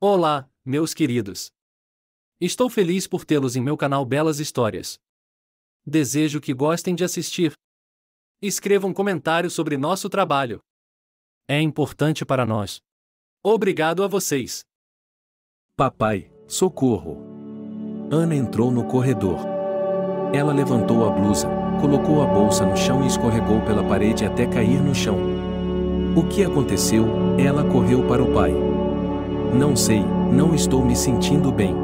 Olá, meus queridos. Estou feliz por tê-los em meu canal Belas Histórias. Desejo que gostem de assistir. Escrevam comentários sobre nosso trabalho. É importante para nós. Obrigado a vocês. Papai, socorro! Ana entrou no corredor. Ela levantou a blusa, colocou a bolsa no chão e escorregou pela parede até cair no chão. O que aconteceu? Ela correu para o pai. Não sei, não estou me sentindo bem.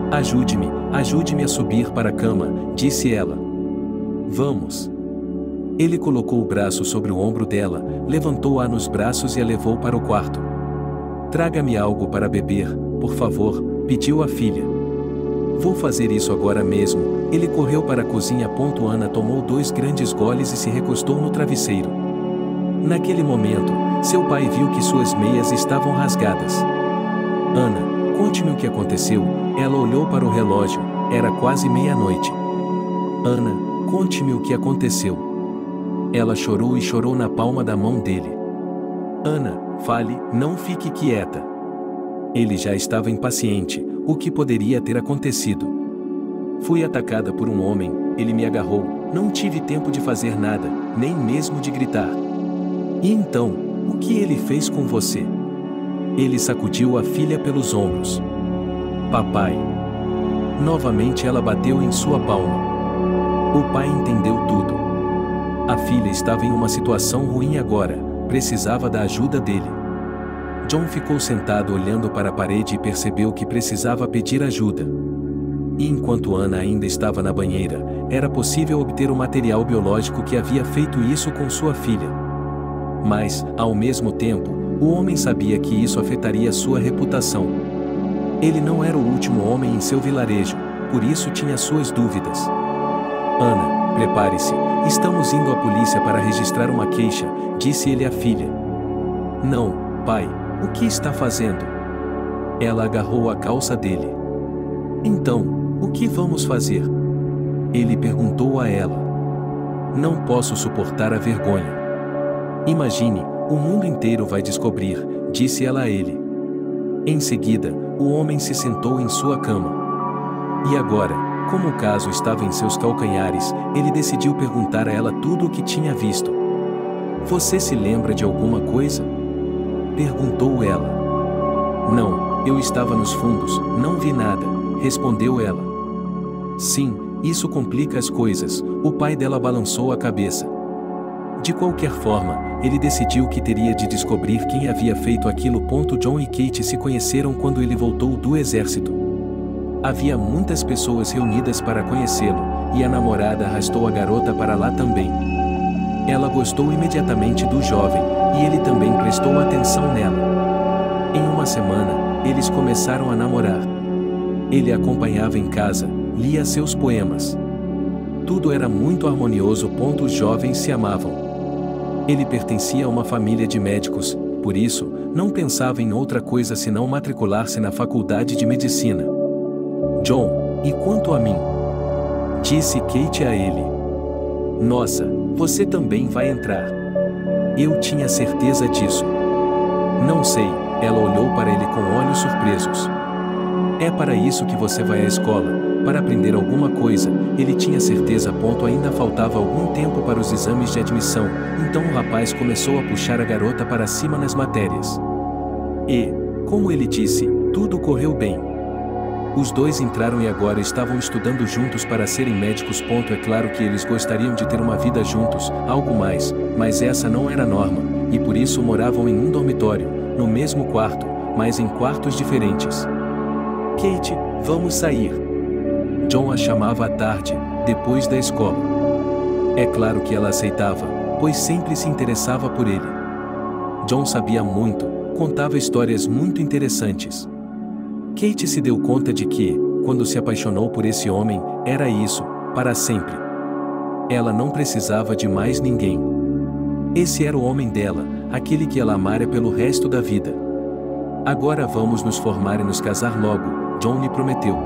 Ajude-me a subir para a cama, disse ela. Vamos. Ele colocou o braço sobre o ombro dela, levantou-a nos braços e a levou para o quarto. Traga-me algo para beber, por favor, pediu a filha. Vou fazer isso agora mesmo. Ele correu para a cozinha. Ana tomou 2 grandes goles e se recostou no travesseiro. Naquele momento, seu pai viu que suas meias estavam rasgadas. Ana, conte-me o que aconteceu. Ela olhou para o relógio, era quase meia-noite. Ana, conte-me o que aconteceu. Ela chorou e chorou na palma da mão dele. Ana, fale, não fique quieta. Ele já estava impaciente. O que poderia ter acontecido? Fui atacada por um homem, ele me agarrou, não tive tempo de fazer nada, nem mesmo de gritar. E então, o que ele fez com você? Ele sacudiu a filha pelos ombros. Papai. Novamente ela bateu em sua palma. O pai entendeu tudo. A filha estava em uma situação ruim agora, precisava da ajuda dele. John ficou sentado olhando para a parede e percebeu que precisava pedir ajuda. E enquanto Ana ainda estava na banheira, era possível obter o material biológico que havia feito isso com sua filha. Mas, ao mesmo tempo, o homem sabia que isso afetaria sua reputação. Ele não era o último homem em seu vilarejo, por isso tinha suas dúvidas. Ana, prepare-se, estamos indo à polícia para registrar uma queixa, disse ele à filha. Não, pai, o que está fazendo? Ela agarrou a calça dele. Então, o que vamos fazer? Ele perguntou a ela. Não posso suportar a vergonha. Imagine, o mundo inteiro vai descobrir, disse ela a ele. Em seguida, o homem se sentou em sua cama. E agora, como o caso estava em seus calcanhares, ele decidiu perguntar a ela tudo o que tinha visto. Você se lembra de alguma coisa? Perguntou ela. Não, eu estava nos fundos, não vi nada, respondeu ela. Sim, isso complica as coisas, o pai dela balançou a cabeça. De qualquer forma, ele decidiu que teria de descobrir quem havia feito aquilo. John e Kate se conheceram quando ele voltou do exército. Havia muitas pessoas reunidas para conhecê-lo, e a namorada arrastou a garota para lá também. Ela gostou imediatamente do jovem, e ele também prestou atenção nela. Em uma semana, eles começaram a namorar. Ele a acompanhava em casa, lia seus poemas. Tudo era muito harmonioso. Os jovens se amavam. Ele pertencia a uma família de médicos, por isso, não pensava em outra coisa senão matricular-se na faculdade de medicina. John, e quanto a mim? Disse Kate a ele. Nossa, você também vai entrar. Eu tinha certeza disso. Não sei, ela olhou para ele com olhos surpresos. É para isso que você vai à escola, para aprender alguma coisa. Ele tinha certeza. Ainda faltava algum tempo para os exames de admissão, então o rapaz começou a puxar a garota para cima nas matérias. E, como ele disse, tudo correu bem. Os dois entraram e agora estavam estudando juntos para serem médicos. É claro que eles gostariam de ter uma vida juntos, algo mais, mas essa não era a norma, e por isso moravam em um dormitório, no mesmo quarto, mas em quartos diferentes. Kate, vamos sair. John a chamava à tarde, depois da escola. É claro que ela aceitava, pois sempre se interessava por ele. John sabia muito, contava histórias muito interessantes. Kate se deu conta de que, quando se apaixonou por esse homem, era isso, para sempre. Ela não precisava de mais ninguém. Esse era o homem dela, aquele que ela amara pelo resto da vida. Agora vamos nos formar e nos casar logo, John lhe prometeu.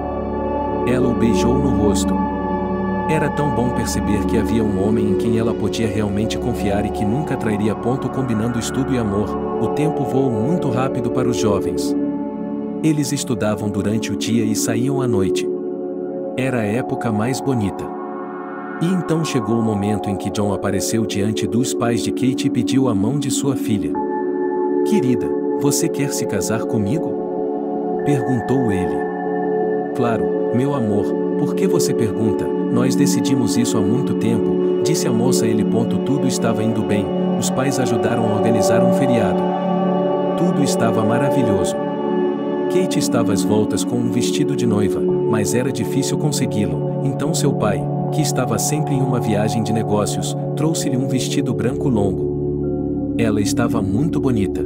Ela o beijou no rosto. Era tão bom perceber que havia um homem em quem ela podia realmente confiar e que nunca trairia. Combinando estudo e amor, o tempo voou muito rápido para os jovens. Eles estudavam durante o dia e saíam à noite. Era a época mais bonita. E então chegou o momento em que John apareceu diante dos pais de Kate e pediu a mão de sua filha. "Querida, você quer se casar comigo?" perguntou ele. "Claro, meu amor, por que você pergunta? Nós decidimos isso há muito tempo", disse a moça. Tudo estava indo bem, os pais ajudaram a organizar um feriado. Tudo estava maravilhoso. Kate estava às voltas com um vestido de noiva, mas era difícil consegui-lo, então seu pai, que estava sempre em uma viagem de negócios, trouxe-lhe um vestido branco longo. Ela estava muito bonita.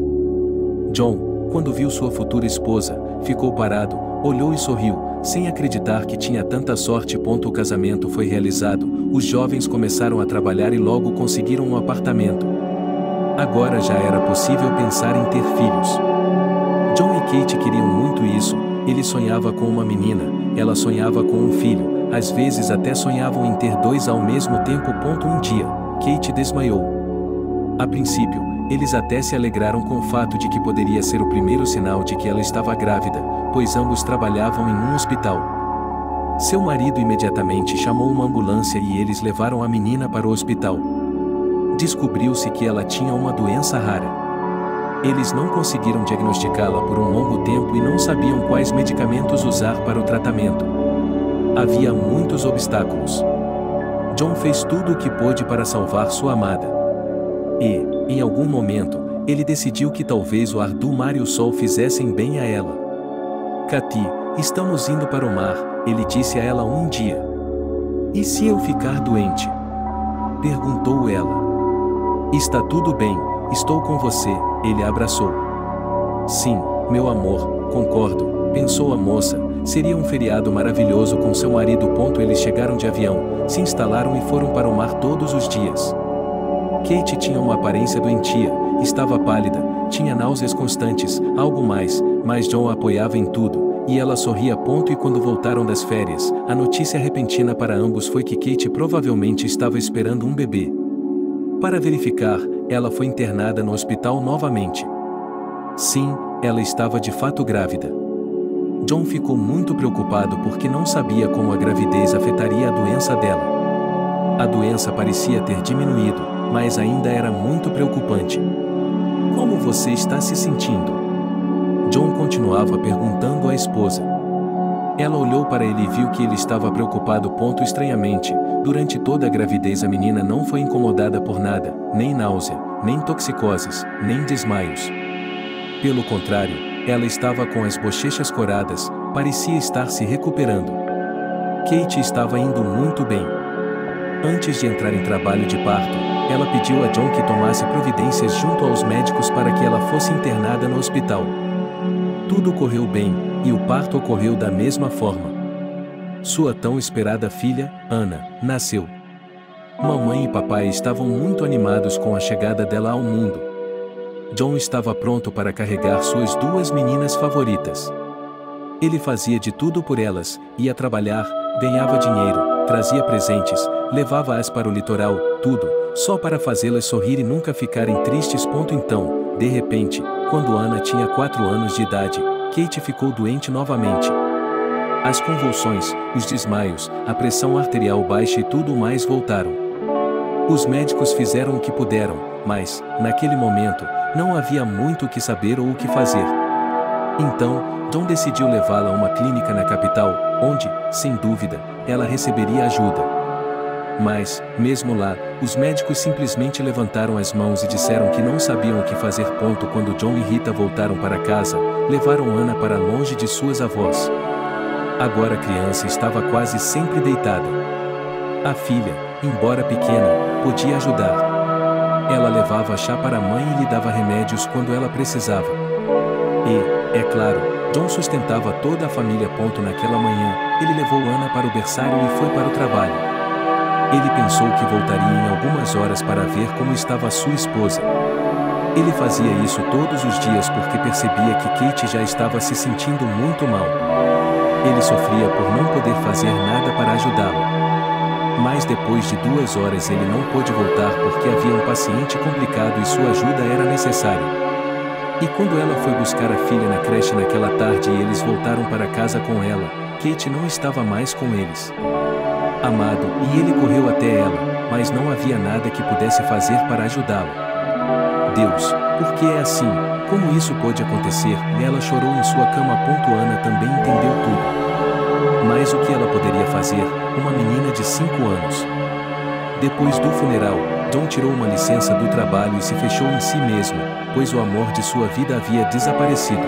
John, quando viu sua futura esposa, ficou parado, olhou e sorriu, sem acreditar que tinha tanta sorte. O casamento foi realizado, os jovens começaram a trabalhar e logo conseguiram um apartamento. Agora já era possível pensar em ter filhos. John e Kate queriam muito isso, ele sonhava com uma menina, ela sonhava com um filho, às vezes até sonhavam em ter dois ao mesmo tempo. Um dia, Kate desmaiou. A princípio, eles até se alegraram com o fato de que poderia ser o primeiro sinal de que ela estava grávida, pois ambos trabalhavam em um hospital. Seu marido imediatamente chamou uma ambulância e eles levaram a menina para o hospital. Descobriu-se que ela tinha uma doença rara. Eles não conseguiram diagnosticá-la por um longo tempo e não sabiam quais medicamentos usar para o tratamento. Havia muitos obstáculos. John fez tudo o que pôde para salvar sua amada. E, em algum momento, ele decidiu que talvez o ar do mar e o sol fizessem bem a ela. "Cathy, estamos indo para o mar", ele disse a ela um dia. "E se eu ficar doente?" perguntou ela. "Está tudo bem, estou com você", ele a abraçou. "Sim, meu amor, concordo", pensou a moça, seria um feriado maravilhoso com seu marido. Eles chegaram de avião, se instalaram e foram para o mar todos os dias. Kate tinha uma aparência doentia, estava pálida, tinha náuseas constantes, algo mais, mas John a apoiava em tudo, e ela sorria. E quando voltaram das férias, a notícia repentina para ambos foi que Kate provavelmente estava esperando um bebê. Para verificar, ela foi internada no hospital novamente. Sim, ela estava de fato grávida. John ficou muito preocupado porque não sabia como a gravidez afetaria a doença dela. A doença parecia ter diminuído, mas ainda era muito preocupante. "Como você está se sentindo?" John continuava perguntando à esposa. Ela olhou para ele e viu que ele estava preocupado. Estranhamente, durante toda a gravidez a menina não foi incomodada por nada, nem náusea, nem toxicoses, nem desmaios. Pelo contrário, ela estava com as bochechas coradas, parecia estar se recuperando. Kate estava indo muito bem. Antes de entrar em trabalho de parto, ela pediu a John que tomasse providências junto aos médicos para que ela fosse internada no hospital. Tudo correu bem, e o parto ocorreu da mesma forma. Sua tão esperada filha, Anna, nasceu. Mamãe e papai estavam muito animados com a chegada dela ao mundo. John estava pronto para carregar suas duas meninas favoritas. Ele fazia de tudo por elas, ia trabalhar, ganhava dinheiro, trazia presentes, levava-as para o litoral, tudo, só para fazê-las sorrir e nunca ficarem tristes. Então, de repente, quando Anna tinha 4 anos de idade, Kate ficou doente novamente. As convulsões, os desmaios, a pressão arterial baixa e tudo mais voltaram. Os médicos fizeram o que puderam, mas, naquele momento, não havia muito o que saber ou o que fazer. Então, John decidiu levá-la a uma clínica na capital, onde, sem dúvida, ela receberia ajuda. Mas, mesmo lá, os médicos simplesmente levantaram as mãos e disseram que não sabiam o que fazer. Quando John e Rita voltaram para casa, levaram Anna para longe de suas avós. Agora a criança estava quase sempre deitada. A filha, embora pequena, podia ajudar. Ela levava chá para a mãe e lhe dava remédios quando ela precisava. E, é claro, John sustentava toda a família. Naquela manhã, ele levou Anna para o berçário e foi para o trabalho. Ele pensou que voltaria em algumas horas para ver como estava sua esposa. Ele fazia isso todos os dias porque percebia que Kate já estava se sentindo muito mal. Ele sofria por não poder fazer nada para ajudá-la. Mas depois de 2 horas ele não pôde voltar porque havia um paciente complicado e sua ajuda era necessária. E quando ela foi buscar a filha na creche naquela tarde e eles voltaram para casa com ela, Kate não estava mais com eles. Amado, e ele correu até ela, mas não havia nada que pudesse fazer para ajudá-la. Deus, por que é assim? Como isso pode acontecer? E ela chorou em sua cama. Ana também entendeu tudo. Mas o que ela poderia fazer? Uma menina de 5 anos. Depois do funeral, John tirou uma licença do trabalho e se fechou em si mesmo, pois o amor de sua vida havia desaparecido.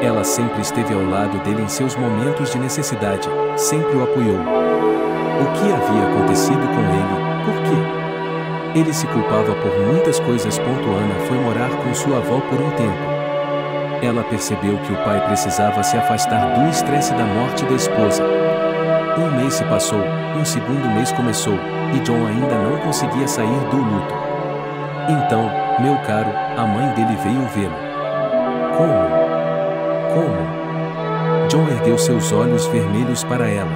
Ela sempre esteve ao lado dele em seus momentos de necessidade, sempre o apoiou. O que havia acontecido com ele? Por quê? Ele se culpava por muitas coisas. Ana foi morar com sua avó por um tempo. Ela percebeu que o pai precisava se afastar do estresse da morte da esposa. Um mês se passou, um segundo mês começou, e John ainda não conseguia sair do luto. Então, meu caro, a mãe dele veio vê-lo. Como? John ergueu seus olhos vermelhos para ela.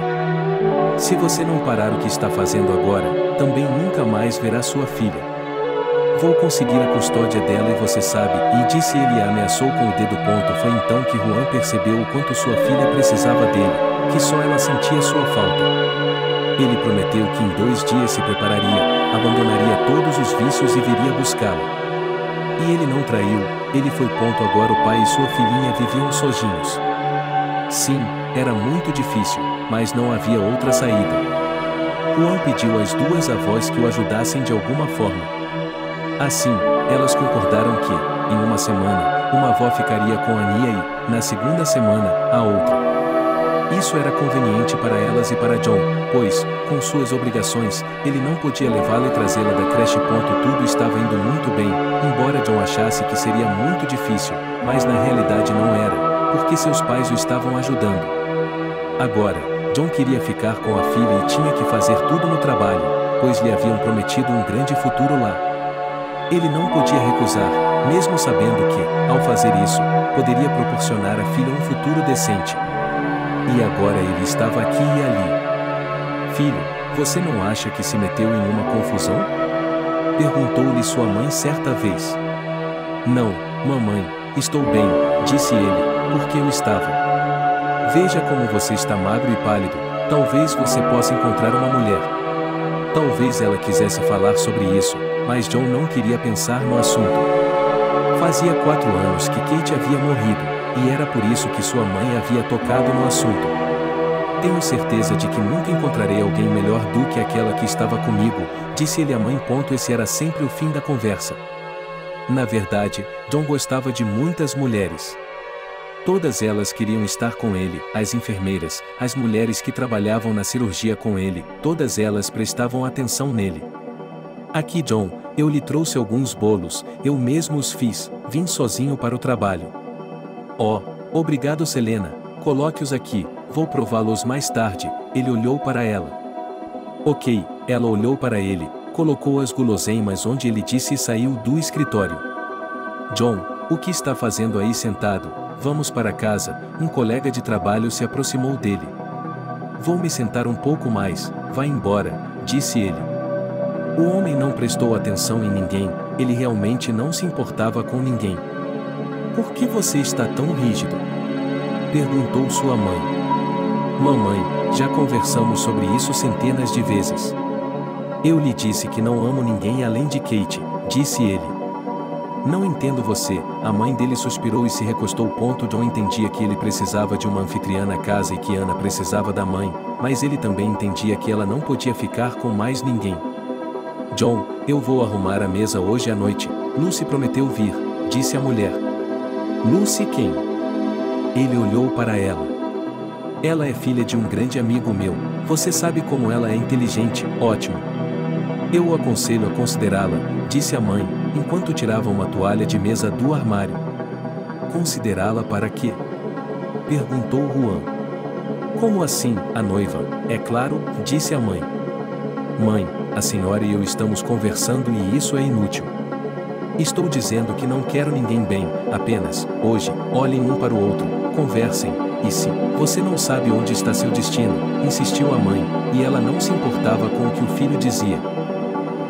Se você não parar o que está fazendo agora, também nunca mais verá sua filha. Vou conseguir a custódia dela e você sabe, e disse ele e a ameaçou com o dedo. Foi então que Juan percebeu o quanto sua filha precisava dele, que só ela sentia sua falta. Ele prometeu que em 2 dias se prepararia, abandonaria todos os vícios e viria buscá-la. E ele não traiu, ele foi. Agora o pai e sua filhinha viviam sozinhos. Sim, era muito difícil, mas não havia outra saída. Juan pediu às 2 avós que o ajudassem de alguma forma. Assim, elas concordaram que, em uma semana, uma avó ficaria com a Nia e, na segunda semana, a outra. Isso era conveniente para elas e para John, pois, com suas obrigações, ele não podia levá-la e trazê-la da creche. Tudo estava indo muito bem, embora John achasse que seria muito difícil, mas na realidade não era, porque seus pais o estavam ajudando. Agora, John queria ficar com a filha e tinha que fazer tudo no trabalho, pois lhe haviam prometido um grande futuro lá. Ele não podia recusar, mesmo sabendo que, ao fazer isso, poderia proporcionar à filha um futuro decente. E agora ele estava aqui e ali. Filho, você não acha que se meteu em uma confusão? Perguntou-lhe sua mãe certa vez. Não, mamãe, estou bem, disse ele, porque eu estava. Veja como você está magro e pálido, talvez você possa encontrar uma mulher. Talvez ela quisesse falar sobre isso, mas John não queria pensar no assunto. Fazia 4 anos que Kate havia morrido, e era por isso que sua mãe havia tocado no assunto. Tenho certeza de que nunca encontrarei alguém melhor do que aquela que estava comigo, disse ele à mãe. Esse era sempre o fim da conversa. Na verdade, John gostava de muitas mulheres. Todas elas queriam estar com ele, as enfermeiras, as mulheres que trabalhavam na cirurgia com ele, todas elas prestavam atenção nele. Aqui, John, eu lhe trouxe alguns bolos, eu mesmo os fiz, vim sozinho para o trabalho. Oh, obrigado, Selena, coloque-os aqui, vou prová-los mais tarde. Ele olhou para ela. Ok, ela olhou para ele, colocou as guloseimas onde ele disse e saiu do escritório. John, o que está fazendo aí sentado? Vamos para casa. Um colega de trabalho se aproximou dele. Vou me sentar um pouco mais, vá embora, disse ele. O homem não prestou atenção em ninguém, ele realmente não se importava com ninguém. Por que você está tão rígido? Perguntou sua mãe. Mamãe, já conversamos sobre isso centenas de vezes. Eu lhe disse que não amo ninguém além de Kate, disse ele. Não entendo você, a mãe dele suspirou e se recostou. John entendia que ele precisava de uma anfitriã na casa e que Ana precisava da mãe, mas ele também entendia que ela não podia ficar com mais ninguém. John, eu vou arrumar a mesa hoje à noite, Lucy prometeu vir, disse a mulher. Lucy quem? Ele olhou para ela. Ela é filha de um grande amigo meu, você sabe como ela é inteligente, ótimo. Eu o aconselho a considerá-la, disse a mãe, enquanto tirava uma toalha de mesa do armário. Considerá-la para quê? Perguntou Juan. Como assim, a noiva? É claro, disse a mãe. Mãe, a senhora e eu estamos conversando e isso é inútil. Estou dizendo que não quero ninguém bem, apenas, hoje, olhem um para o outro, conversem, e se você não sabe onde está seu destino, insistiu a mãe, e ela não se importava com o que o filho dizia.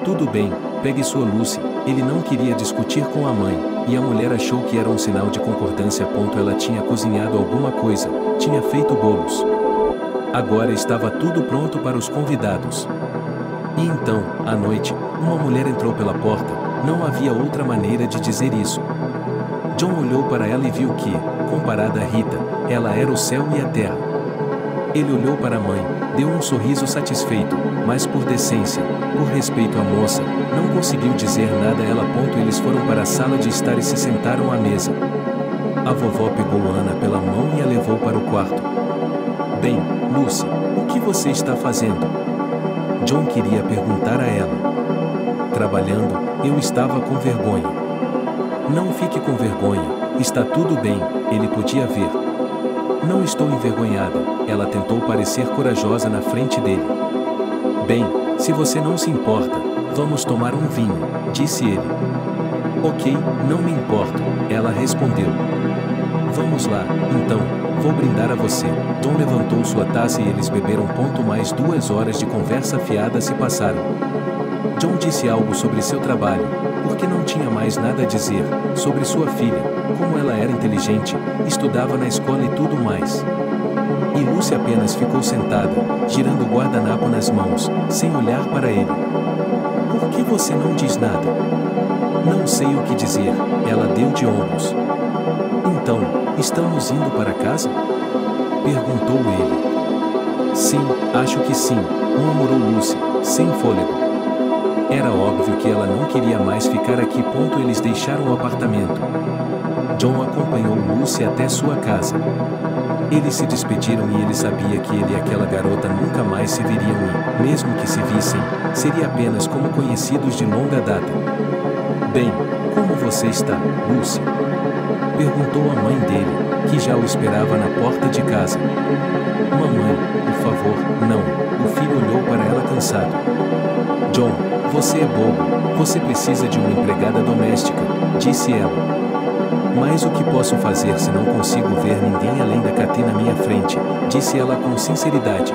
Tudo bem, pegue sua Lucy, ele não queria discutir com a mãe, e a mulher achou que era um sinal de concordância. Ela tinha cozinhado alguma coisa, tinha feito bolos. Agora estava tudo pronto para os convidados. E então, à noite, uma mulher entrou pela porta. Não havia outra maneira de dizer isso. John olhou para ela e viu que, comparada a Rita, ela era o céu e a terra. Ele olhou para a mãe, deu um sorriso satisfeito, mas por decência, por respeito à moça, não conseguiu dizer nada a ela. Eles foram para a sala de estar e se sentaram à mesa. A vovó pegou Ana pela mão e a levou para o quarto. Bem, Lucy, o que você está fazendo? John queria perguntar a ela. Trabalhando, eu estava com vergonha. Não fique com vergonha, está tudo bem, ele podia ver. Não estou envergonhada, ela tentou parecer corajosa na frente dele. Bem, se você não se importa, vamos tomar um vinho, disse ele. Ok, não me importo, ela respondeu. Vamos lá, então, vou brindar a você. John levantou sua taça e eles beberam. Mais 2 horas de conversa fiada se passaram. John disse algo sobre seu trabalho, porque não tinha mais nada a dizer, sobre sua filha, como ela era inteligente, estudava na escola e tudo mais. E Lucy apenas ficou sentada, girando o guardanapo nas mãos, sem olhar para ele. Por que você não diz nada? Não sei o que dizer, ela deu de ombros. Então, estamos indo para casa? Perguntou ele. Sim, acho que sim, murmurou Lucy, sem fôlego. Era óbvio que ela não queria mais ficar aqui. Eles deixaram o apartamento. John acompanhou Lucy até sua casa. Eles se despediram e ele sabia que ele e aquela garota nunca mais se viriam e, mesmo que se vissem, seria apenas como conhecidos de longa data. Bem, como você está, Lucy? Perguntou a mãe dele, que já o esperava na porta de casa. Mamãe, por favor, não. O filho olhou para ela cansado. John, você é bobo, você precisa de uma empregada doméstica, disse ela. Mas o que posso fazer se não consigo ver ninguém além da Cathy na minha frente, disse ela com sinceridade.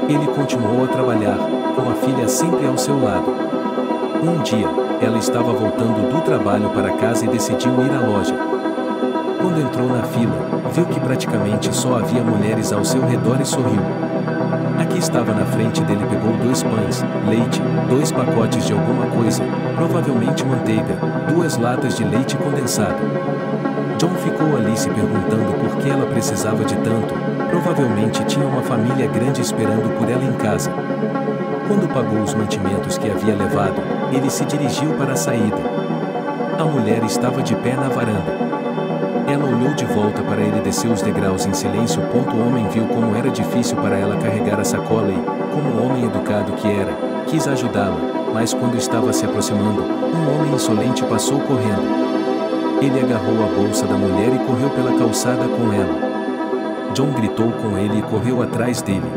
Ele continuou a trabalhar, com a filha sempre ao seu lado. Um dia, ela estava voltando do trabalho para casa e decidiu ir à loja. Quando entrou na fila, viu que praticamente só havia mulheres ao seu redor e sorriu. Aqui estava na frente dele, pegou 2 pães, leite, 2 pacotes de alguma coisa, provavelmente manteiga, 2 latas de leite condensado. John ficou ali se perguntando por que ela precisava de tanto, provavelmente tinha uma família grande esperando por ela em casa. Quando pagou os mantimentos que havia levado, ele se dirigiu para a saída. A mulher estava de pé na varanda. Ela olhou de volta para ele e desceu os degraus em silêncio. O homem viu como era difícil para ela carregar a sacola e, como homem educado que era, quis ajudá-la, mas quando estava se aproximando, um homem insolente passou correndo. Ele agarrou a bolsa da mulher e correu pela calçada com ela. John gritou com ele e correu atrás dele.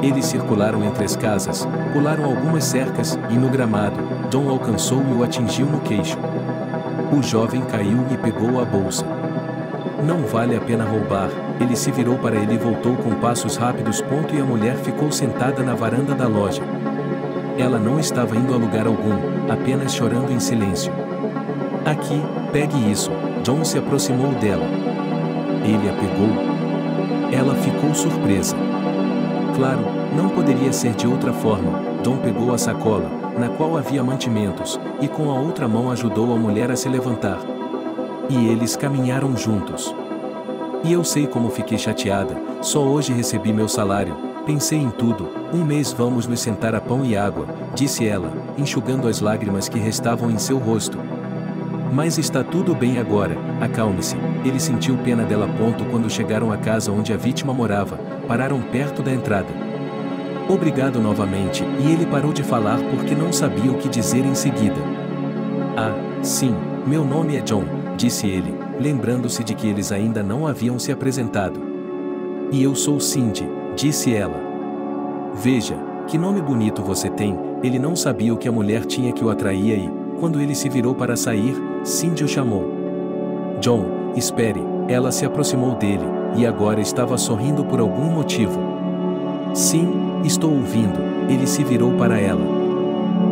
Eles circularam entre as casas, pularam algumas cercas, e no gramado, John alcançou e o atingiu no queixo. O jovem caiu e pegou a bolsa. Não vale a pena roubar, ele se virou para ele e voltou com passos rápidos. E a mulher ficou sentada na varanda da loja. Ela não estava indo a lugar algum, apenas chorando em silêncio. Aqui, pegue isso. John se aproximou dela. Ele a pegou. Ela ficou surpresa. Claro, não poderia ser de outra forma. John pegou a sacola, na qual havia mantimentos, e com a outra mão ajudou a mulher a se levantar. E eles caminharam juntos. E eu sei como fiquei chateada, só hoje recebi meu salário, pensei em tudo, 1 mês vamos nos sentar a pão e água, disse ela, enxugando as lágrimas que restavam em seu rosto. Mas está tudo bem agora, acalme-se. Ele sentiu pena dela. Quando chegaram à casa onde a vítima morava, pararam perto da entrada. Obrigado novamente, e ele parou de falar porque não sabia o que dizer em seguida. Ah, sim, meu nome é John, disse ele, lembrando-se de que eles ainda não haviam se apresentado. E eu sou Cindy, disse ela. Veja, que nome bonito você tem. Ele não sabia o que a mulher tinha que o atraía e, quando ele se virou para sair, Cindy o chamou. John, espere, ela se aproximou dele, e agora estava sorrindo por algum motivo. Sim, estou ouvindo, ele se virou para ela.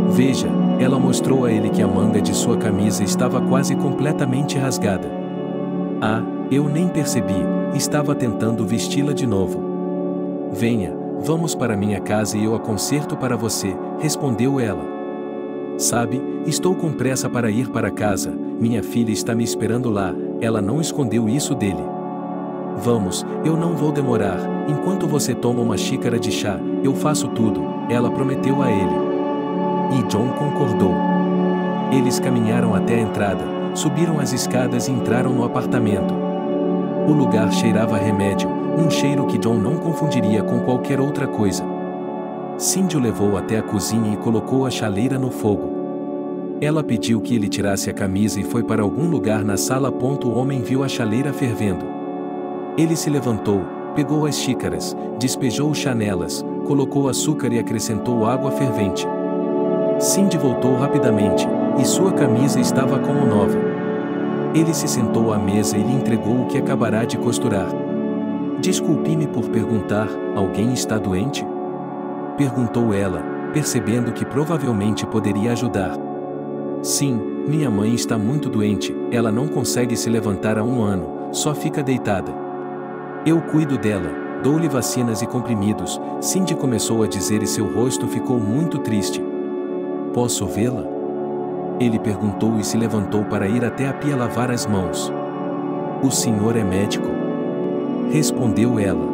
Veja, Ela mostrou a ele que a manga de sua camisa estava quase completamente rasgada. Ah, eu nem percebi, estava tentando vesti-la de novo. Venha, vamos para minha casa e eu a conserto para você, respondeu ela. Sabe, estou com pressa para ir para casa, minha filha está me esperando lá, ela não escondeu isso dele. Vamos, eu não vou demorar, enquanto você toma uma xícara de chá, eu faço tudo, ela prometeu a ele. E John concordou. Eles caminharam até a entrada, subiram as escadas e entraram no apartamento. O lugar cheirava a remédio, um cheiro que John não confundiria com qualquer outra coisa. Cindy o levou até a cozinha e colocou a chaleira no fogo. Ela pediu que ele tirasse a camisa e foi para algum lugar na sala. O homem viu a chaleira fervendo. Ele se levantou, pegou as xícaras, despejou o chá nelas, colocou açúcar e acrescentou água fervente. Cindy voltou rapidamente, e sua camisa estava como nova. Ele se sentou à mesa e lhe entregou o que acabará de costurar. Desculpe-me por perguntar, alguém está doente? Perguntou ela, percebendo que provavelmente poderia ajudar. Sim, minha mãe está muito doente, ela não consegue se levantar há 1 ano, só fica deitada. Eu cuido dela, dou-lhe vacinas e comprimidos, Cindy começou a dizer e seu rosto ficou muito triste. Posso vê-la? Ele perguntou e se levantou para ir até a pia lavar as mãos. O senhor é médico? Respondeu ela.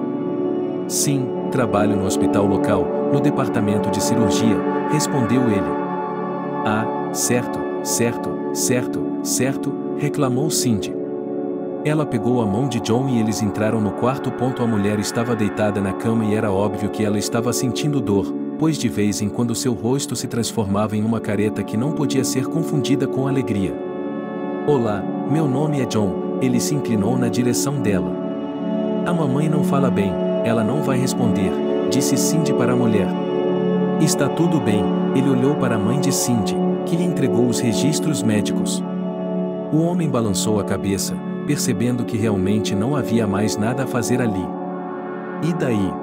Sim, trabalho no hospital local, no departamento de cirurgia, respondeu ele. Ah, certo, reclamou Cindy. Ela pegou a mão de John e eles entraram no quarto. A mulher estava deitada na cama e era óbvio que ela estava sentindo dor, pois de vez em quando seu rosto se transformava em uma careta que não podia ser confundida com alegria. Olá, meu nome é John, ele se inclinou na direção dela. A mamãe não fala bem, ela não vai responder, disse Cindy para a mulher. Está tudo bem, ele olhou para a mãe de Cindy, que lhe entregou os registros médicos. O homem balançou a cabeça, percebendo que realmente não havia mais nada a fazer ali. E daí?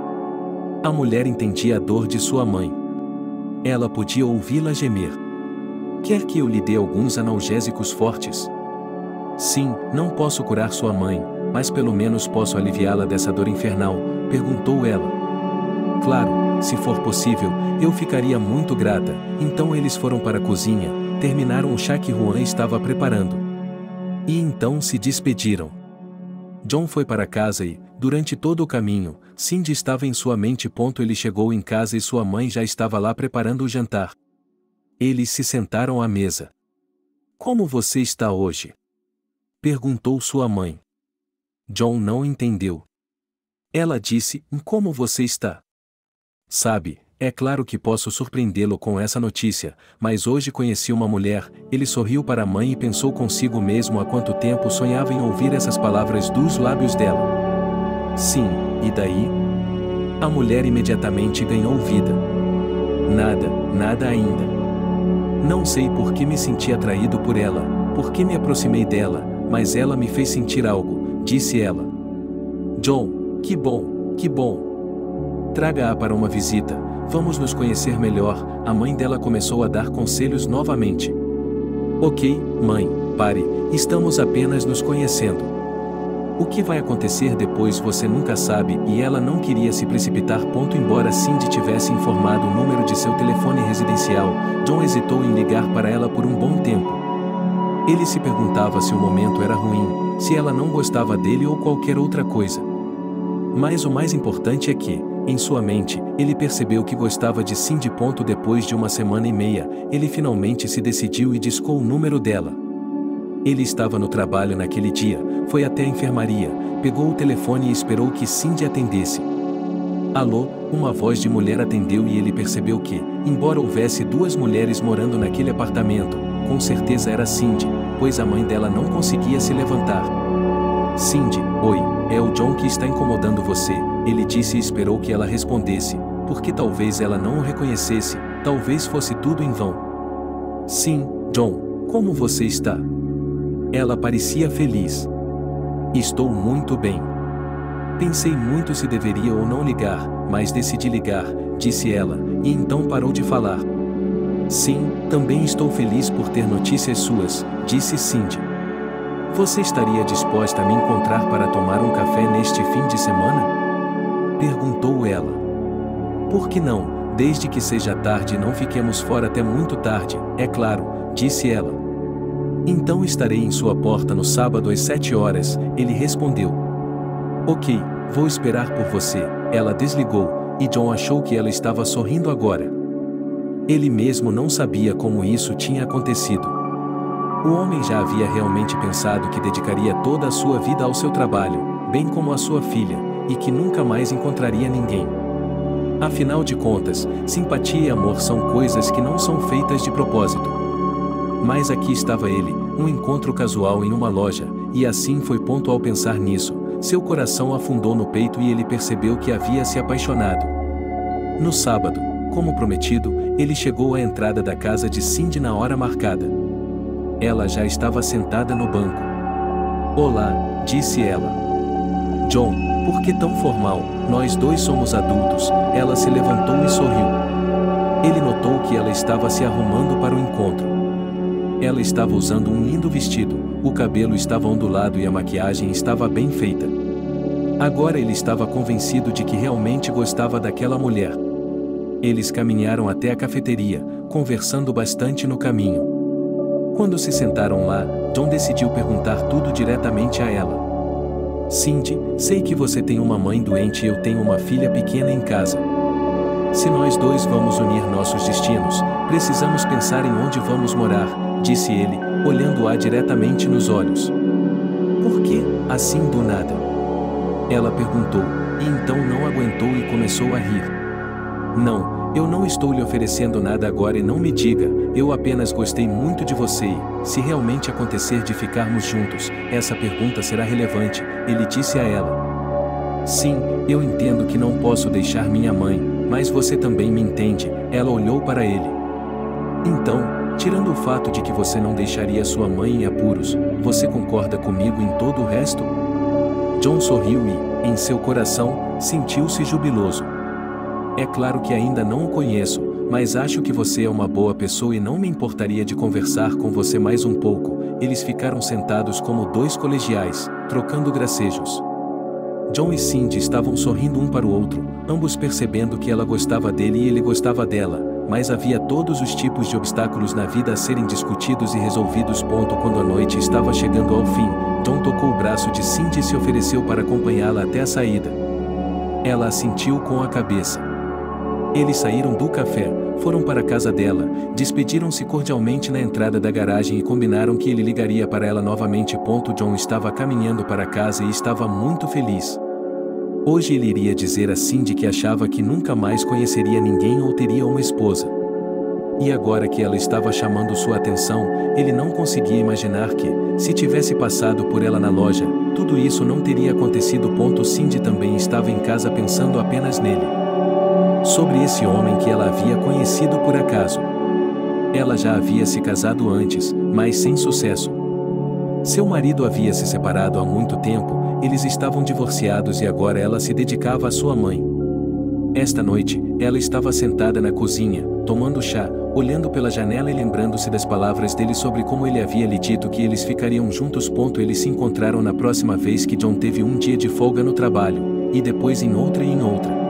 A mulher entendia a dor de sua mãe. Ela podia ouvi-la gemer. Quer que eu lhe dê alguns analgésicos fortes? Sim, não posso curar sua mãe, mas pelo menos posso aliviá-la dessa dor infernal, perguntou ela. Claro, se for possível, eu ficaria muito grata. Então eles foram para a cozinha, terminaram o chá que Juan estava preparando. E então se despediram. John foi para casa e, durante todo o caminho, Cindy estava em sua mente. Ele chegou em casa e sua mãe já estava lá preparando o jantar. Eles se sentaram à mesa. Como você está hoje? Perguntou sua mãe. John não entendeu. Ela disse, como você está? Sabe, é claro que posso surpreendê-lo com essa notícia, mas hoje conheci uma mulher. Ele sorriu para a mãe e pensou consigo mesmo há quanto tempo sonhava em ouvir essas palavras dos lábios dela. Sim, e daí? A mulher imediatamente ganhou vida. Nada ainda. Não sei por que me senti atraído por ela, por que me aproximei dela, mas ela me fez sentir algo, disse ela. John, que bom. Traga-a para uma visita, vamos nos conhecer melhor. A mãe dela começou a dar conselhos novamente. Ok, mãe, pare, estamos apenas nos conhecendo. O que vai acontecer depois você nunca sabe, e ela não queria se precipitar. Embora Cindy tivesse informado o número de seu telefone residencial, John hesitou em ligar para ela por um bom tempo. Ele se perguntava se o momento era ruim, se ela não gostava dele ou qualquer outra coisa. Mas o mais importante é que, em sua mente, ele percebeu que gostava de Cindy. Depois de 1 semana e meia, ele finalmente se decidiu e discou o número dela. Ele estava no trabalho naquele dia, foi até a enfermaria, pegou o telefone e esperou que Cindy atendesse. Alô, uma voz de mulher atendeu e ele percebeu que, embora houvesse 2 mulheres morando naquele apartamento, com certeza era Cindy, pois a mãe dela não conseguia se levantar. Cindy, oi, é o John que está incomodando você, ele disse e esperou que ela respondesse, porque talvez ela não o reconhecesse, talvez fosse tudo em vão. Sim, John, como você está? Ela parecia feliz. Estou muito bem. Pensei muito se deveria ou não ligar, mas decidi ligar, disse ela, e então parou de falar. Sim, também estou feliz por ter notícias suas, disse Cindy. Você estaria disposta a me encontrar para tomar um café neste fim de semana? Perguntou ela. Por que não, desde que seja tarde e não fiquemos fora até muito tarde, é claro, disse ela. Então estarei em sua porta no sábado às 7 horas, ele respondeu. Ok, vou esperar por você, ela desligou, e John achou que ela estava sorrindo agora. Ele mesmo não sabia como isso tinha acontecido. O homem já havia realmente pensado que dedicaria toda a sua vida ao seu trabalho, bem como a sua filha, e que nunca mais encontraria ninguém. Afinal de contas, simpatia e amor são coisas que não são feitas de propósito. Mas aqui estava ele, um encontro casual em uma loja, e assim foi ponto ao pensar nisso, seu coração afundou no peito e ele percebeu que havia se apaixonado. No sábado, como prometido, ele chegou à entrada da casa de Cindy na hora marcada. Ela já estava sentada no banco. Olá, disse ela. John, por que tão formal? Nós dois somos adultos. Ela se levantou e sorriu. Ele notou que ela estava se arrumando para o encontro. Ela estava usando um lindo vestido, o cabelo estava ondulado e a maquiagem estava bem feita. Agora ele estava convencido de que realmente gostava daquela mulher. Eles caminharam até a cafeteria, conversando bastante no caminho. Quando se sentaram lá, John decidiu perguntar tudo diretamente a ela. Cindy, sei que você tem uma mãe doente e eu tenho uma filha pequena em casa. Se nós dois vamos unir nossos destinos, precisamos pensar em onde vamos morar, disse ele, olhando-a diretamente nos olhos. Por que, assim do nada? Ela perguntou, e então não aguentou e começou a rir. Não, eu não estou lhe oferecendo nada agora e não me diga, eu apenas gostei muito de você e, se realmente acontecer de ficarmos juntos, essa pergunta será relevante, ele disse a ela. Sim, eu entendo que não posso deixar minha mãe, mas você também me entende, ela olhou para ele. Então, tirando o fato de que você não deixaria sua mãe em apuros, você concorda comigo em todo o resto? John sorriu e, em seu coração, sentiu-se jubiloso. É claro que ainda não o conheço, mas acho que você é uma boa pessoa e não me importaria de conversar com você mais um pouco. Eles ficaram sentados como dois colegiais, trocando gracejos. John e Cindy estavam sorrindo um para o outro, ambos percebendo que ela gostava dele e ele gostava dela, mas havia todos os tipos de obstáculos na vida a serem discutidos e resolvidos. Quando a noite estava chegando ao fim, John tocou o braço de Cindy e se ofereceu para acompanhá-la até a saída. Ela assentiu com a cabeça. Eles saíram do café, foram para a casa dela, despediram-se cordialmente na entrada da garagem e combinaram que ele ligaria para ela novamente. John estava caminhando para casa e estava muito feliz. Hoje ele iria dizer a Cindy que achava que nunca mais conheceria ninguém ou teria uma esposa. E agora que ela estava chamando sua atenção, ele não conseguia imaginar que, se tivesse passado por ela na loja, tudo isso não teria acontecido. Cindy também estava em casa pensando apenas nele. Sobre esse homem que ela havia conhecido por acaso. Ela já havia se casado antes, mas sem sucesso. Seu marido havia se separado há muito tempo, eles estavam divorciados e agora ela se dedicava à sua mãe. Esta noite, ela estava sentada na cozinha, tomando chá, olhando pela janela e lembrando-se das palavras dele sobre como ele havia lhe dito que eles ficariam juntos. Eles se encontraram na próxima vez que John teve um dia de folga no trabalho, e depois em outra e em outra.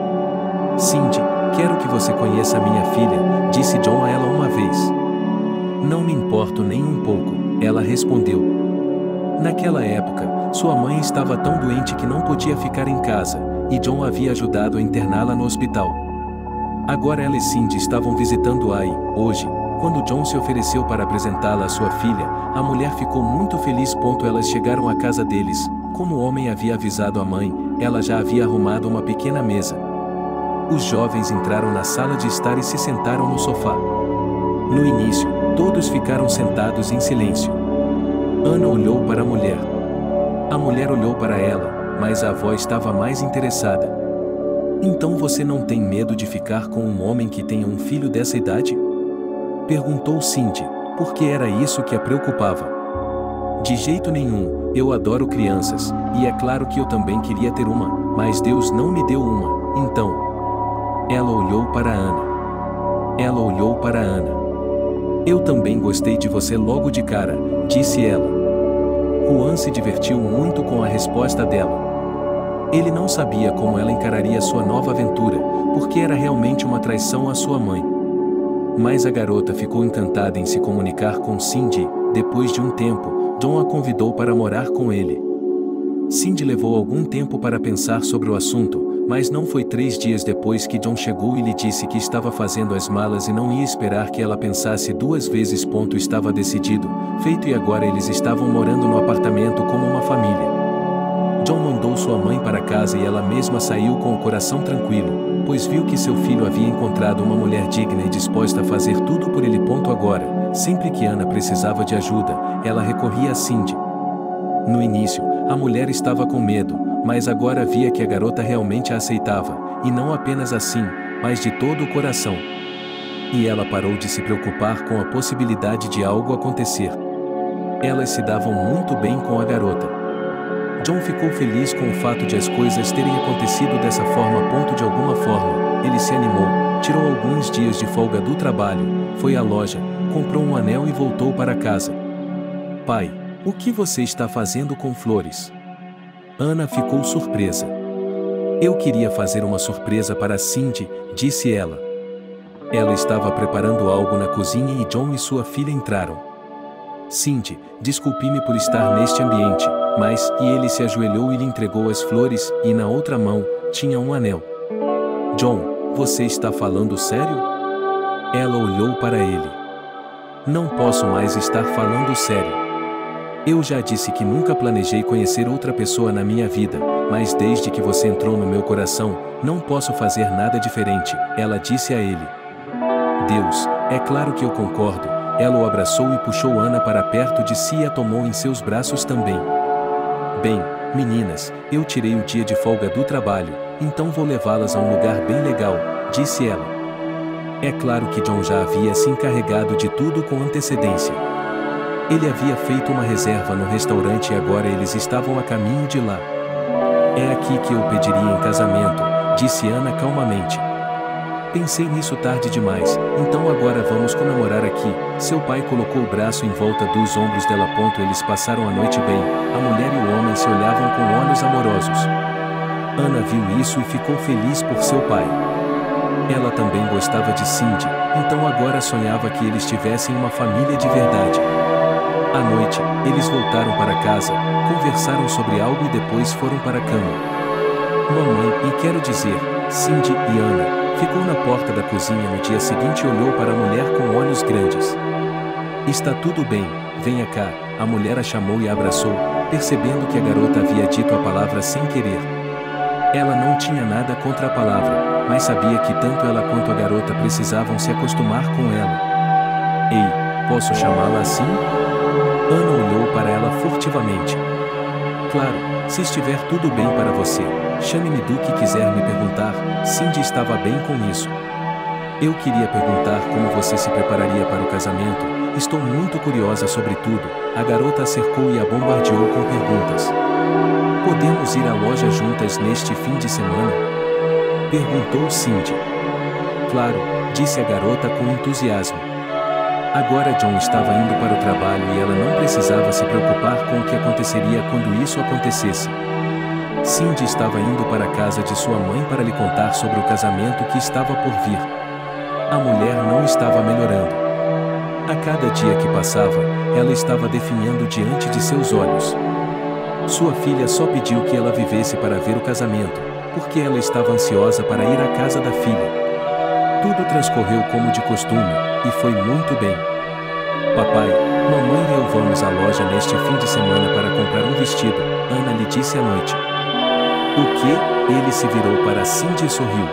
Cindy, quero que você conheça a minha filha, disse John a ela uma vez. Não me importo nem um pouco, ela respondeu. Naquela época, sua mãe estava tão doente que não podia ficar em casa, e John havia ajudado a interná-la no hospital. Agora ela e Cindy estavam visitando-a e, hoje, quando John se ofereceu para apresentá-la à sua filha, a mulher ficou muito feliz. Elas chegaram à casa deles, como o homem havia avisado a mãe, ela já havia arrumado uma pequena mesa. Os jovens entraram na sala de estar e se sentaram no sofá. No início, todos ficaram sentados em silêncio. Ana olhou para a mulher. A mulher olhou para ela, mas a avó estava mais interessada. Então você não tem medo de ficar com um homem que tenha um filho dessa idade? Perguntou Cindy, porque era isso que a preocupava. De jeito nenhum, eu adoro crianças, e é claro que eu também queria ter uma, mas Deus não me deu uma, então... Ela olhou para Ana. Eu também gostei de você logo de cara, disse ela. Juan se divertiu muito com a resposta dela. Ele não sabia como ela encararia sua nova aventura, porque era realmente uma traição à sua mãe. Mas a garota ficou encantada em se comunicar com Cindy. Depois de um tempo, John a convidou para morar com ele. Cindy levou algum tempo para pensar sobre o assunto, mas não foi 3 dias depois que John chegou e lhe disse que estava fazendo as malas e não ia esperar que ela pensasse 2 vezes. Estava decidido, feito, e agora eles estavam morando no apartamento como uma família. John mandou sua mãe para casa e ela mesma saiu com o coração tranquilo, pois viu que seu filho havia encontrado uma mulher digna e disposta a fazer tudo por ele. Agora, sempre que Ana precisava de ajuda, ela recorria a Cindy. No início, a mulher estava com medo, mas agora via que a garota realmente a aceitava, e não apenas assim, mas de todo o coração. E ela parou de se preocupar com a possibilidade de algo acontecer. Elas se davam muito bem com a garota. John ficou feliz com o fato de as coisas terem acontecido dessa forma. De alguma forma, ele se animou, tirou alguns dias de folga do trabalho, foi à loja, comprou um anel e voltou para casa. Pai, o que você está fazendo com flores? Ana ficou surpresa. Eu queria fazer uma surpresa para Cindy, disse ela. Ela estava preparando algo na cozinha e John e sua filha entraram. Cindy, desculpe-me por estar neste ambiente, mas... E ele se ajoelhou e lhe entregou as flores, e na outra mão, tinha um anel. John, você está falando sério? Ela olhou para ele. Não posso mais estar falando sério. Eu já disse que nunca planejei conhecer outra pessoa na minha vida, mas desde que você entrou no meu coração, não posso fazer nada diferente, ela disse a ele. Deus, é claro que eu concordo. Ela o abraçou e puxou Ana para perto de si e a tomou em seus braços também. Bem, meninas, eu tirei o dia de folga do trabalho, então vou levá-las a um lugar bem legal, disse ela. É claro que John já havia se encarregado de tudo com antecedência. Ele havia feito uma reserva no restaurante e agora eles estavam a caminho de lá. É aqui que eu pediria em casamento, disse Ana calmamente. Pensei nisso tarde demais, então agora vamos comemorar aqui. Seu pai colocou o braço em volta dos ombros dela. Eles passaram a noite bem, a mulher e o homem se olhavam com olhos amorosos. Ana viu isso e ficou feliz por seu pai. Ela também gostava de Cindy, então agora sonhava que eles tivessem uma família de verdade. À noite, eles voltaram para casa, conversaram sobre algo e depois foram para a cama. Mamãe, e quero dizer, Cindy e Ana, ficou na porta da cozinha no dia seguinte e olhou para a mulher com olhos grandes. Está tudo bem, venha cá, a mulher a chamou e a abraçou, percebendo que a garota havia dito a palavra sem querer. Ela não tinha nada contra a palavra, mas sabia que tanto ela quanto a garota precisavam se acostumar com ela. Ei, posso chamá-la assim? Ana olhou para ela furtivamente. Claro, se estiver tudo bem para você, chame-me do que quiser me perguntar. Cindy estava bem com isso. Eu queria perguntar como você se prepararia para o casamento. Estou muito curiosa sobre tudo. A garota a cercou e a bombardeou com perguntas. Podemos ir à loja juntas neste fim de semana? Perguntou Cindy. Claro, disse a garota com entusiasmo. Agora John estava indo para o trabalho e ela não precisava se preocupar com o que aconteceria quando isso acontecesse. Cindy estava indo para a casa de sua mãe para lhe contar sobre o casamento que estava por vir. A mulher não estava melhorando. A cada dia que passava, ela estava definhando diante de seus olhos. Sua filha só pediu que ela vivesse para ver o casamento, porque ela estava ansiosa para ir à casa da filha. Tudo transcorreu como de costume, e foi muito bem. Papai, mamãe e eu vamos à loja neste fim de semana para comprar um vestido, Ana lhe disse à noite. O quê? Ele se virou para Cindy e sorriu.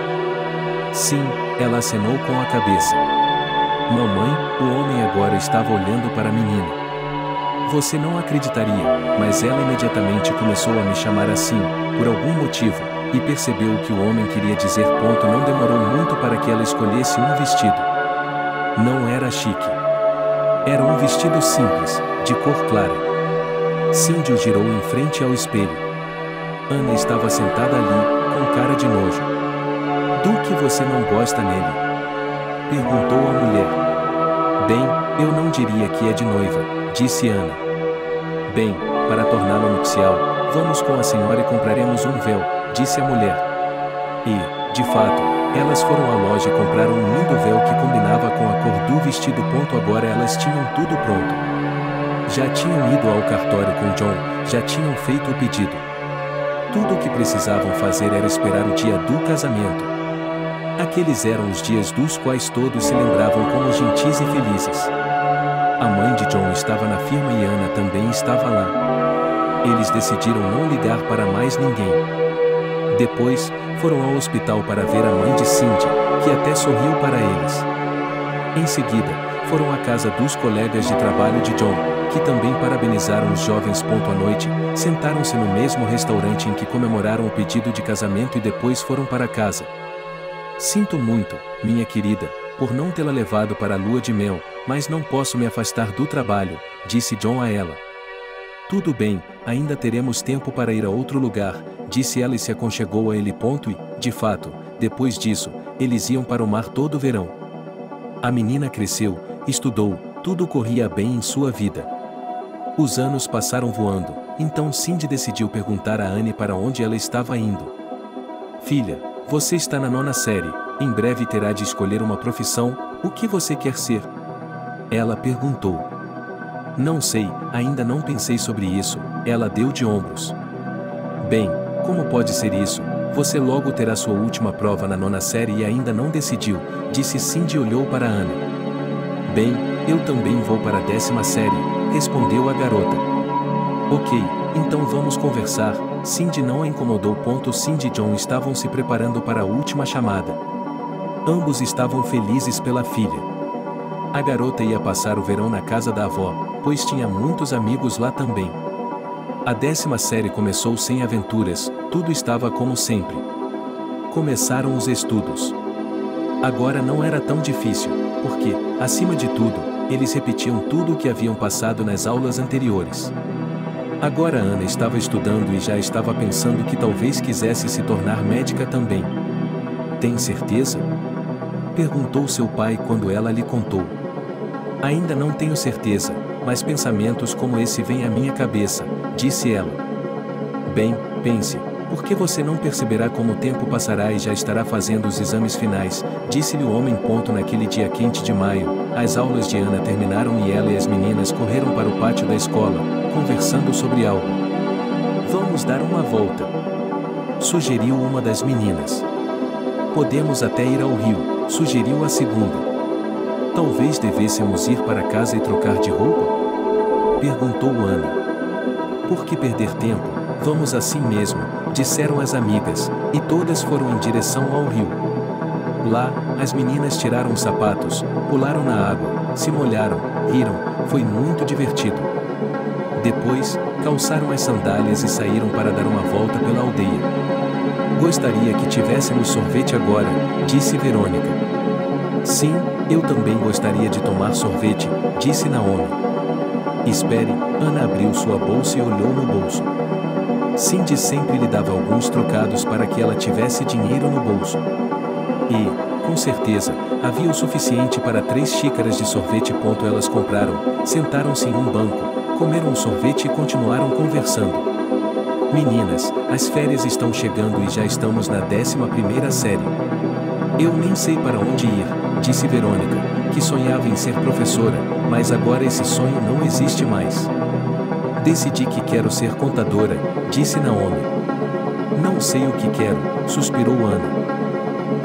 Sim, ela acenou com a cabeça. Mamãe, o homem agora estava olhando para a menina. Você não acreditaria, mas ela imediatamente começou a me chamar assim, por algum motivo, e percebeu o que o homem queria dizer. Não demorou muito para que ela escolhesse um vestido. Não era chique. Era um vestido simples, de cor clara. Cindy o girou em frente ao espelho. Ana estava sentada ali, com cara de nojo. Do que você não gosta nele? Perguntou a mulher. Bem, eu não diria que é de noiva, disse Ana. Bem, para torná-la nupcial, vamos com a senhora e compraremos um véu, disse a mulher. E, de fato, elas foram à loja e compraram um lindo véu que combinava com a cor do vestido. Agora elas tinham tudo pronto. Já tinham ido ao cartório com John, já tinham feito o pedido. Tudo o que precisavam fazer era esperar o dia do casamento. Aqueles eram os dias dos quais todos se lembravam como gentis e felizes. A mãe de John estava na firma e Ana também estava lá. Eles decidiram não ligar para mais ninguém. Depois, foram ao hospital para ver a mãe de Cindy, que até sorriu para eles. Em seguida, foram à casa dos colegas de trabalho de John, que também parabenizaram os jovens. À noite, sentaram-se no mesmo restaurante em que comemoraram o pedido de casamento e depois foram para casa. Sinto muito, minha querida, por não tê-la levado para a lua de mel, mas não posso me afastar do trabalho, disse John a ela. Tudo bem, ainda teremos tempo para ir a outro lugar, disse ela e se aconchegou a ele. E, de fato, depois disso, eles iam para o mar todo o verão. A menina cresceu, estudou, tudo corria bem em sua vida. Os anos passaram voando, então Cindy decidiu perguntar a Anne para onde ela estava indo. Filha, você está na 9ª série, em breve terá de escolher uma profissão, o que você quer ser? Ela perguntou. Não sei, ainda não pensei sobre isso, ela deu de ombros. Bem, como pode ser isso? Você logo terá sua última prova na 9ª série e ainda não decidiu, disse Cindy e olhou para Anne. Bem, eu também vou para a 10ª série, respondeu a garota. Ok, então vamos conversar, Cindy não a incomodou. Cindy e John estavam se preparando para a última chamada. Ambos estavam felizes pela filha. A garota ia passar o verão na casa da avó, pois tinha muitos amigos lá também. A 10ª série começou sem aventuras, tudo estava como sempre. Começaram os estudos. Agora não era tão difícil, porque, acima de tudo, eles repetiam tudo o que haviam passado nas aulas anteriores. Agora Ana estava estudando e já estava pensando que talvez quisesse se tornar médica também. Tem certeza? Perguntou seu pai quando ela lhe contou. Ainda não tenho certeza, mas pensamentos como esse vêm à minha cabeça, disse ela. Bem, pense, porque você não perceberá como o tempo passará e já estará fazendo os exames finais, disse-lhe o homem. Naquele dia quente de maio, as aulas de Ana terminaram e ela e as meninas correram para o pátio da escola, conversando sobre algo. Vamos dar uma volta, sugeriu uma das meninas. Podemos até ir ao rio, sugeriu a segunda. Talvez devêssemos ir para casa e trocar de roupa? Perguntou Ana. Por que perder tempo? Vamos assim mesmo, disseram as amigas, e todas foram em direção ao rio. Lá, as meninas tiraram os sapatos, pularam na água, se molharam, riram, foi muito divertido. Depois, calçaram as sandálias e saíram para dar uma volta pela aldeia. Gostaria que tivéssemos sorvete agora, disse Verônica. Sim, eu também gostaria de tomar sorvete, disse Naomi. Espere, Ana abriu sua bolsa e olhou no bolso. Cindy sempre lhe dava alguns trocados para que ela tivesse dinheiro no bolso. E, com certeza, havia o suficiente para 3 xícaras de sorvete. Elas compraram, sentaram-se em um banco, comeram um sorvete e continuaram conversando. Meninas, as férias estão chegando e já estamos na 11ª série. Eu nem sei para onde ir, disse Verônica, que sonhava em ser professora, mas agora esse sonho não existe mais. Decidi que quero ser contadora, disse Naomi. Não sei o que quero, suspirou Ana.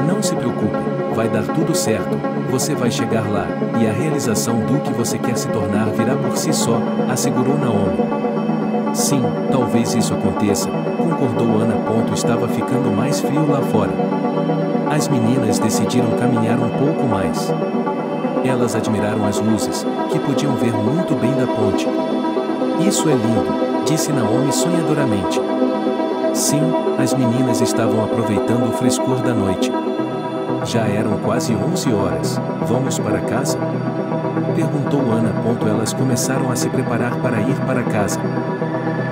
Não se preocupe, vai dar tudo certo, você vai chegar lá, e a realização do que você quer se tornar virá por si só, assegurou Naomi. Sim, talvez isso aconteça, concordou Ana. Estava ficando mais frio lá fora. As meninas decidiram caminhar um pouco mais. Elas admiraram as luzes, que podiam ver muito bem da ponte. Isso é lindo, disse Naomi sonhadoramente. Sim, as meninas estavam aproveitando o frescor da noite. Já eram quase 11 horas, vamos para casa? Perguntou Ana. Elas começaram a se preparar para ir para casa.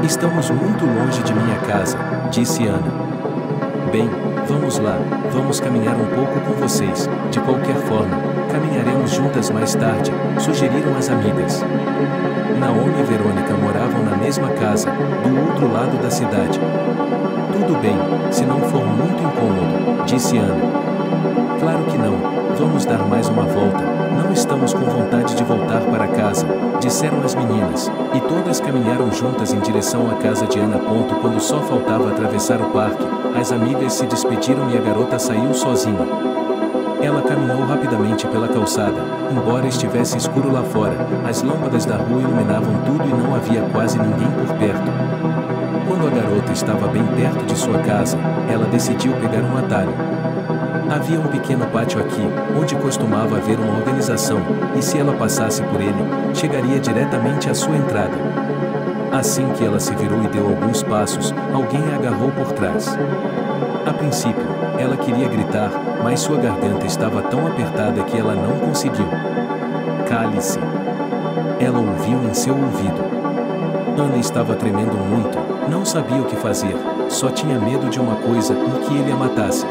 Estamos muito longe de minha casa, disse Ana. Bem, Vamos lá, vamos caminhar um pouco com vocês, de qualquer forma, caminharemos juntas mais tarde, sugeriram as amigas. Naomi e Verônica moravam na mesma casa, do outro lado da cidade. Tudo bem, se não for muito incômodo, disse Ana. Claro que não, vamos dar mais uma volta, não estamos com vontade de voltar para casa, disseram as meninas, e todas caminharam juntas em direção à casa de Ana. Quando só faltava atravessar o parque, as amigas se despediram e a garota saiu sozinha. Ela caminhou rapidamente pela calçada, embora estivesse escuro lá fora, as lâmpadas da rua iluminavam tudo e não havia quase ninguém por perto. Quando a garota estava bem perto de sua casa, ela decidiu pegar um atalho. Havia um pequeno pátio aqui, onde costumava haver uma organização, e se ela passasse por ele, chegaria diretamente à sua entrada. Assim que ela se virou e deu alguns passos, alguém a agarrou por trás. A princípio, ela queria gritar, mas sua garganta estava tão apertada que ela não conseguiu. Cale-se! Ela ouviu em seu ouvido. Ana estava tremendo muito, não sabia o que fazer, só tinha medo de uma coisa, em que ele a matasse.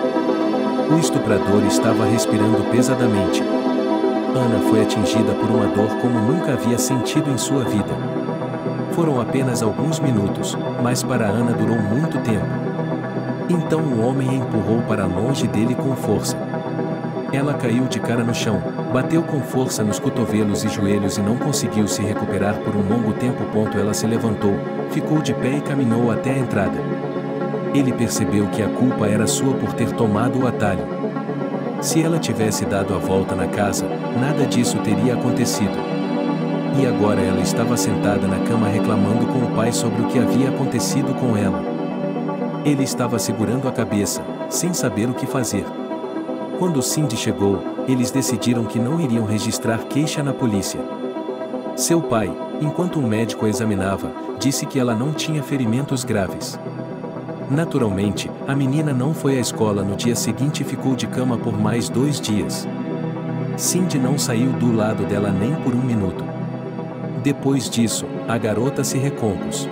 O estuprador estava respirando pesadamente. Ana foi atingida por uma dor como nunca havia sentido em sua vida. Foram apenas alguns minutos, mas para Ana durou muito tempo. Então o homem a empurrou para longe dele com força. Ela caiu de cara no chão, bateu com força nos cotovelos e joelhos e não conseguiu se recuperar por um longo tempo. Ela se levantou, ficou de pé e caminhou até a entrada. Ele percebeu que a culpa era sua por ter tomado o atalho. Se ela tivesse dado a volta na casa, nada disso teria acontecido. E agora ela estava sentada na cama reclamando com o pai sobre o que havia acontecido com ela. Ele estava segurando a cabeça, sem saber o que fazer. Quando Cindy chegou, eles decidiram que não iriam registrar queixa na polícia. Seu pai, enquanto um médico a examinava, disse que ela não tinha ferimentos graves. Naturalmente, a menina não foi à escola no dia seguinte e ficou de cama por mais 2 dias. Cindy não saiu do lado dela nem por um minuto. Depois disso, a garota se recompôs.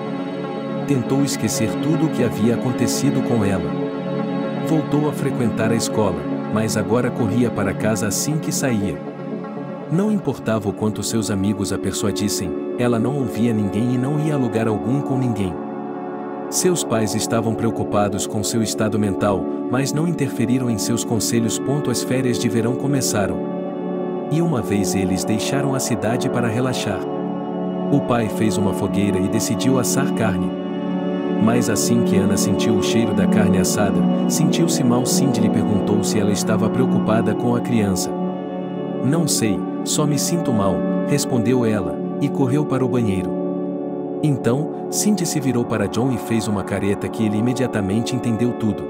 Tentou esquecer tudo o que havia acontecido com ela. Voltou a frequentar a escola, mas agora corria para casa assim que saía. Não importava o quanto seus amigos a persuadissem, ela não ouvia ninguém e não ia a lugar algum com ninguém. Seus pais estavam preocupados com seu estado mental, mas não interferiram em seus conselhos. As férias de verão começaram. E uma vez eles deixaram a cidade para relaxar. O pai fez uma fogueira e decidiu assar carne. Mas assim que Ana sentiu o cheiro da carne assada, sentiu-se mal. Cindy lhe perguntou se ela estava preocupada com a criança. Não sei, só me sinto mal, respondeu ela, e correu para o banheiro. Então, Cindy se virou para John e fez uma careta que ele imediatamente entendeu tudo.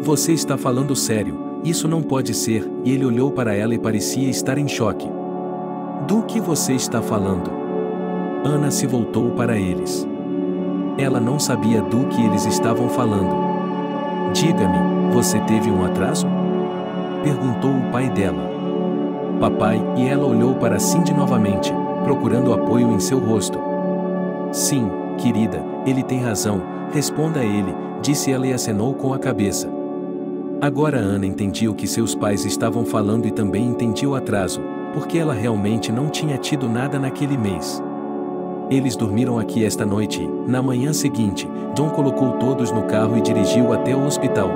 Você está falando sério, isso não pode ser, e ele olhou para ela e parecia estar em choque. Do que você está falando? Ana se voltou para eles. Ela não sabia do que eles estavam falando. Diga-me, você teve um atraso? Perguntou o pai dela. Papai, e ela olhou para Cindy novamente, procurando apoio em seu rosto. Sim, querida, ele tem razão, responda a ele, disse ela e acenou com a cabeça. Agora Ana entendia o que seus pais estavam falando e também entendia o atraso, porque ela realmente não tinha tido nada naquele mês. Eles dormiram aqui esta noite e, na manhã seguinte, John colocou todos no carro e dirigiu até o hospital.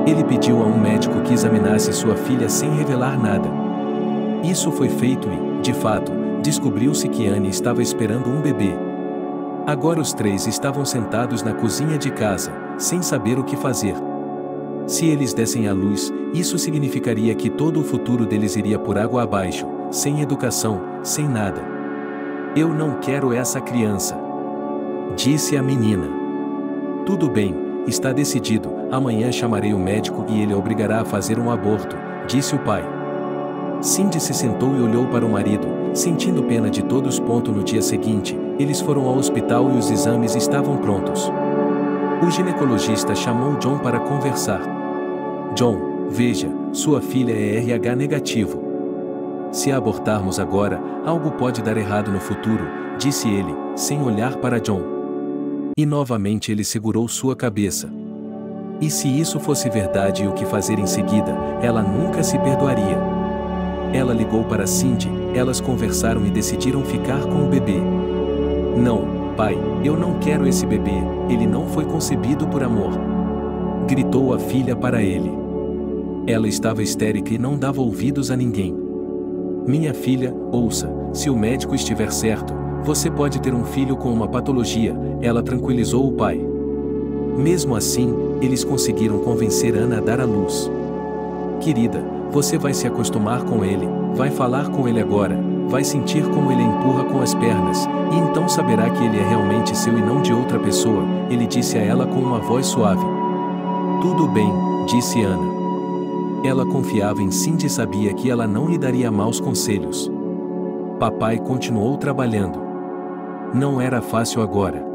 Ele pediu a um médico que examinasse sua filha sem revelar nada. Isso foi feito e, de fato, descobriu-se que Anne estava esperando um bebê. Agora os 3 estavam sentados na cozinha de casa, sem saber o que fazer. Se eles dessem à luz, isso significaria que todo o futuro deles iria por água abaixo, sem educação, sem nada. Eu não quero essa criança, disse a menina. Tudo bem, está decidido, amanhã chamarei o médico e ele a obrigará a fazer um aborto, disse o pai. Cindy se sentou e olhou para o marido, sentindo pena de todos. No dia seguinte, eles foram ao hospital e os exames estavam prontos. O ginecologista chamou John para conversar. John, veja, sua filha é RH negativo. Se a abortarmos agora, algo pode dar errado no futuro, disse ele, sem olhar para John. E novamente ele segurou sua cabeça. E se isso fosse verdade e o que fazer em seguida, ela nunca se perdoaria. Ela ligou para Cindy, elas conversaram e decidiram ficar com o bebê. Não, pai, eu não quero esse bebê, ele não foi concebido por amor. Gritou a filha para ele. Ela estava histérica e não dava ouvidos a ninguém. Minha filha, ouça, se o médico estiver certo, você pode ter um filho com uma patologia, ela tranquilizou o pai. Mesmo assim, eles conseguiram convencer Ana a dar à luz. Querida, você vai se acostumar com ele, vai falar com ele agora, vai sentir como ele empurra com as pernas, e então saberá que ele é realmente seu e não de outra pessoa, ele disse a ela com uma voz suave. Tudo bem, disse Ana. Ela confiava em Cindy e sabia que ela não lhe daria maus conselhos. Papai continuou trabalhando. Não era fácil agora.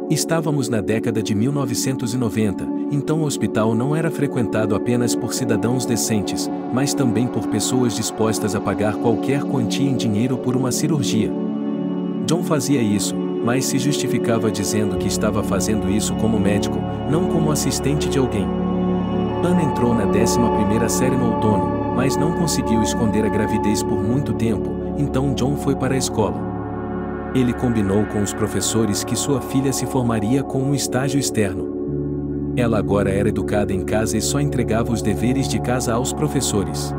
Estávamos na década de 1990, então o hospital não era frequentado apenas por cidadãos decentes, mas também por pessoas dispostas a pagar qualquer quantia em dinheiro por uma cirurgia. John fazia isso, mas se justificava dizendo que estava fazendo isso como médico, não como assistente de alguém. Ana entrou na 11ª série no outono, mas não conseguiu esconder a gravidez por muito tempo, então John foi para a escola. Ele combinou com os professores que sua filha se formaria com um estágio externo. Ela agora era educada em casa e só entregava os deveres de casa aos professores.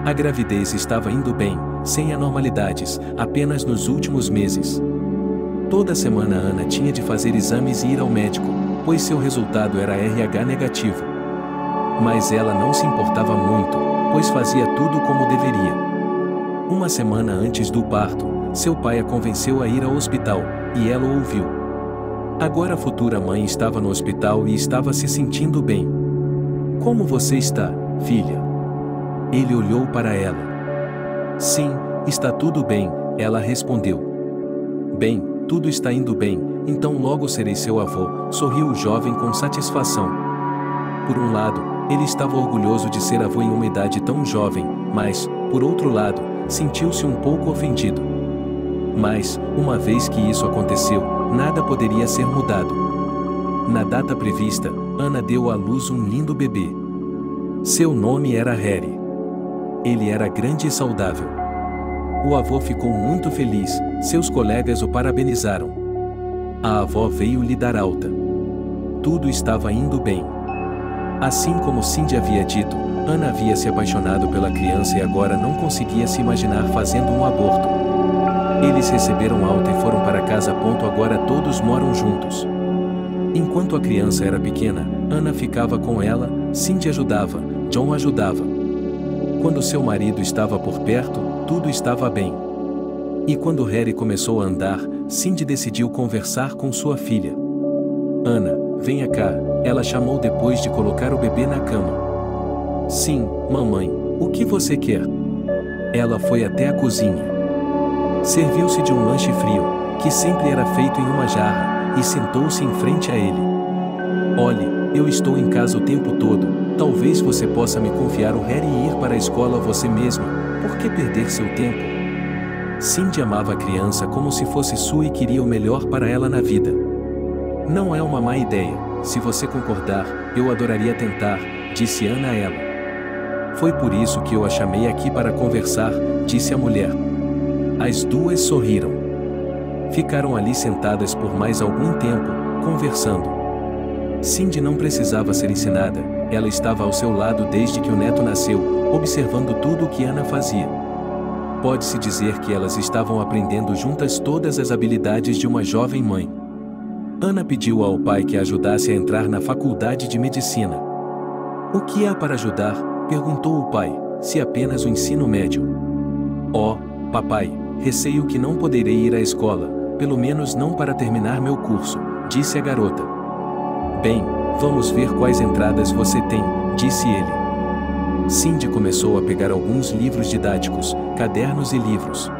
A gravidez estava indo bem, sem anormalidades, apenas nos últimos meses. Toda semana Ana tinha de fazer exames e ir ao médico, pois seu resultado era RH negativo. Mas ela não se importava muito, pois fazia tudo como deveria. Uma semana antes do parto, seu pai a convenceu a ir ao hospital, e ela o ouviu. Agora a futura mãe estava no hospital e estava se sentindo bem. Como você está, filha? Ele olhou para ela. Sim, está tudo bem, ela respondeu. Bem, tudo está indo bem, então logo serei seu avô, sorriu o jovem com satisfação. Por um lado, ele estava orgulhoso de ser avô em uma idade tão jovem, mas, por outro lado, sentiu-se um pouco ofendido. Mas, uma vez que isso aconteceu, nada poderia ser mudado. Na data prevista, Ana deu à luz um lindo bebê. Seu nome era Harry. Ele era grande e saudável. O avô ficou muito feliz, seus colegas o parabenizaram. A avó veio lhe dar alta. Tudo estava indo bem. Assim como Cindy havia dito, Ana havia se apaixonado pela criança e agora não conseguia se imaginar fazendo um aborto. Eles receberam alta e foram para casa. Agora todos moram juntos. Enquanto a criança era pequena, Ana ficava com ela, Cindy ajudava, John ajudava. Quando seu marido estava por perto, tudo estava bem. E quando Harry começou a andar, Cindy decidiu conversar com sua filha. Ana, venha cá, ela chamou depois de colocar o bebê na cama. Sim, mamãe, o que você quer? Ela foi até a cozinha. Serviu-se de um lanche frio, que sempre era feito em uma jarra, e sentou-se em frente a ele. Olhe, eu estou em casa o tempo todo, talvez você possa me confiar o Harry e ir para a escola você mesma, por que perder seu tempo? Cindy amava a criança como se fosse sua e queria o melhor para ela na vida. Não é uma má ideia, se você concordar, eu adoraria tentar, disse Ana a ela. Foi por isso que eu a chamei aqui para conversar, disse a mulher. As duas sorriram. Ficaram ali sentadas por mais algum tempo, conversando. Cindy não precisava ser ensinada, ela estava ao seu lado desde que o neto nasceu, observando tudo o que Ana fazia. Pode-se dizer que elas estavam aprendendo juntas todas as habilidades de uma jovem mãe. Ana pediu ao pai que a ajudasse a entrar na faculdade de medicina. O que há para ajudar? Perguntou o pai, se apenas o ensino médio. Oh, papai, receio que não poderei ir à escola, pelo menos não para terminar meu curso, disse a garota. Bem, vamos ver quais entradas você tem, disse ele. Cindy começou a pegar alguns livros didáticos, cadernos e livros.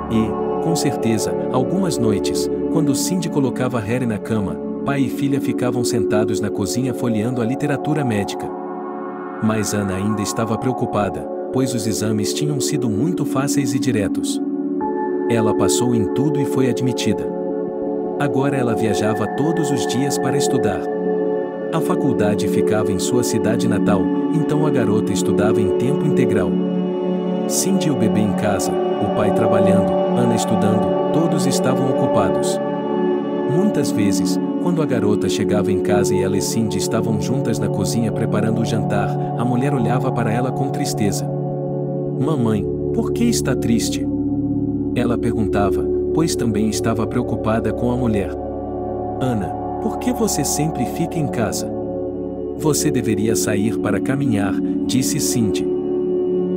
E, com certeza, algumas noites, quando Cindy colocava Harry na cama, pai e filha ficavam sentados na cozinha folheando a literatura médica. Mas Ana ainda estava preocupada, pois os exames tinham sido muito fáceis e diretos. Ela passou em tudo e foi admitida. Agora ela viajava todos os dias para estudar. A faculdade ficava em sua cidade natal, então a garota estudava em tempo integral. Cindy e o bebê em casa, o pai trabalhando, Ana estudando, todos estavam ocupados. Muitas vezes, quando a garota chegava em casa e ela e Cindy estavam juntas na cozinha preparando o jantar, a mulher olhava para ela com tristeza. "Mamãe, por que está triste?" Ela perguntava, pois também estava preocupada com a mulher. "Ana, por que você sempre fica em casa? Você deveria sair para caminhar", disse Cindy.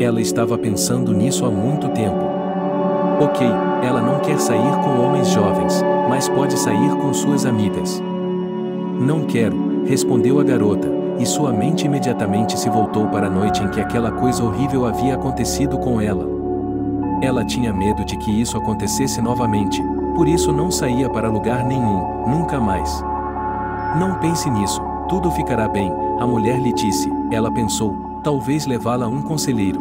Ela estava pensando nisso há muito tempo. Ok, ela não quer sair com homens jovens, mas pode sair com suas amigas. "Não quero", respondeu a garota, e sua mente imediatamente se voltou para a noite em que aquela coisa horrível havia acontecido com ela. Ela tinha medo de que isso acontecesse novamente, por isso não saía para lugar nenhum, nunca mais. "Não pense nisso, tudo ficará bem", a mulher lhe disse. Ela pensou, talvez levá-la a um conselheiro.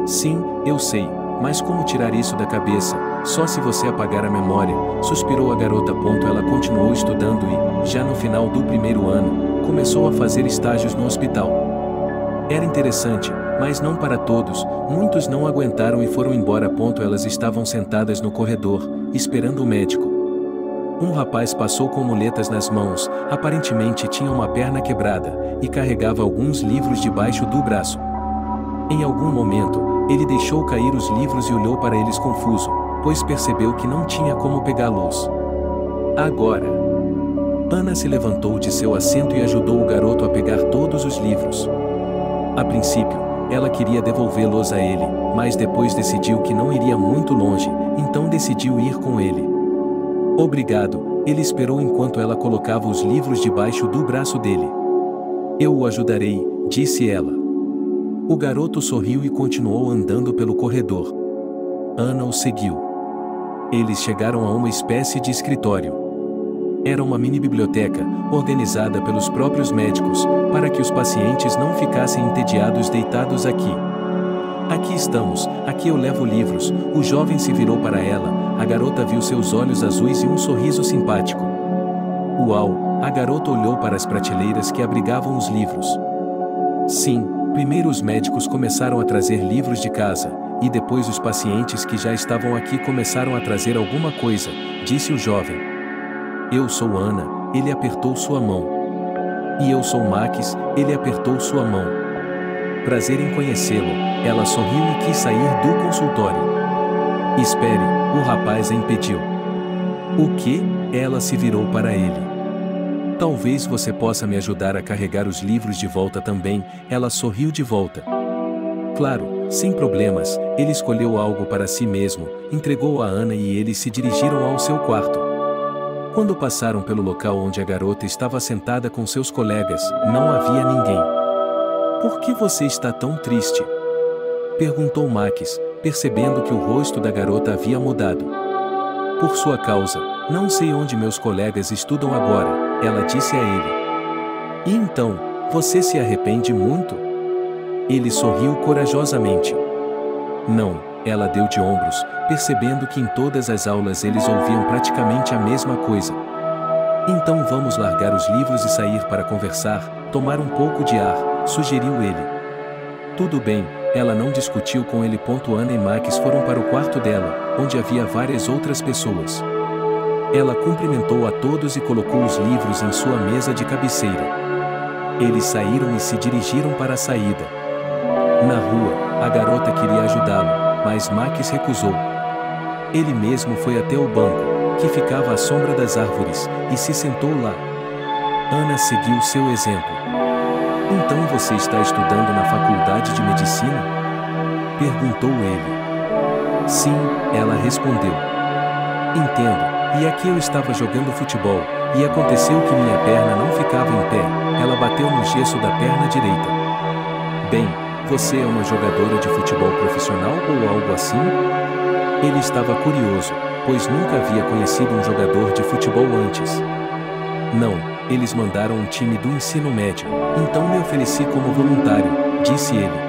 "Sim, eu sei, mas como tirar isso da cabeça? Só se você apagar a memória", suspirou a garota. Ela continuou estudando e, já no final do primeiro ano, começou a fazer estágios no hospital. Era interessante, mas não para todos, muitos não aguentaram e foram embora. Elas estavam sentadas no corredor, esperando o médico. Um rapaz passou com muletas nas mãos, aparentemente tinha uma perna quebrada, e carregava alguns livros debaixo do braço. Em algum momento, ele deixou cair os livros e olhou para eles confuso, pois percebeu que não tinha como pegá-los. Agora, Ana se levantou de seu assento e ajudou o garoto a pegar todos os livros. A princípio, ela queria devolvê-los a ele, mas depois decidiu que não iria muito longe, então decidiu ir com ele. "Obrigado", ele esperou enquanto ela colocava os livros debaixo do braço dele. "Eu o ajudarei", disse ela. O garoto sorriu e continuou andando pelo corredor. Ana o seguiu. Eles chegaram a uma espécie de escritório. Era uma mini biblioteca, organizada pelos próprios médicos, para que os pacientes não ficassem entediados deitados aqui. "Aqui estamos, aqui eu levo livros", o jovem se virou para ela, a garota viu seus olhos azuis e um sorriso simpático. "Uau", a garota olhou para as prateleiras que abrigavam os livros. "Sim, primeiro os médicos começaram a trazer livros de casa, e depois os pacientes que já estavam aqui começaram a trazer alguma coisa", disse o jovem. "Eu sou Ana", ele apertou sua mão. "E eu sou Max", ele apertou sua mão. "Prazer em conhecê-lo", ela sorriu e quis sair do consultório. "Espere", o rapaz a impediu. "O quê?", ela se virou para ele. "Talvez você possa me ajudar a carregar os livros de volta também", ela sorriu de volta. "Claro, sem problemas", ele escolheu algo para si mesmo, entregou a Ana e eles se dirigiram ao seu quarto. Quando passaram pelo local onde a garota estava sentada com seus colegas, não havia ninguém. "Por que você está tão triste?", perguntou Max, percebendo que o rosto da garota havia mudado. "Por sua causa, não sei onde meus colegas estudam agora", ela disse a ele. "E então, você se arrepende muito?", ele sorriu corajosamente. "Não", ela deu de ombros, percebendo que em todas as aulas eles ouviam praticamente a mesma coisa. "Então vamos largar os livros e sair para conversar, tomar um pouco de ar", sugeriu ele. "Tudo bem", ela não discutiu com ele. Ana e Max foram para o quarto dela, onde havia várias outras pessoas. Ela cumprimentou a todos e colocou os livros em sua mesa de cabeceira. Eles saíram e se dirigiram para a saída. Na rua, a garota queria ajudá-lo, mas Max recusou. Ele mesmo foi até o banco, que ficava à sombra das árvores, e se sentou lá. Ana seguiu seu exemplo. "Então você está estudando na faculdade de medicina?", perguntou ele. "Sim", ela respondeu. "Entendo, e aqui eu estava jogando futebol, e aconteceu que minha perna não ficava em pé", ela bateu no gesso da perna direita. "Bem, você é uma jogadora de futebol profissional ou algo assim?", ele estava curioso, pois nunca havia conhecido um jogador de futebol antes. "Não, eles mandaram um time do ensino médio, então me ofereci como voluntário", disse ele.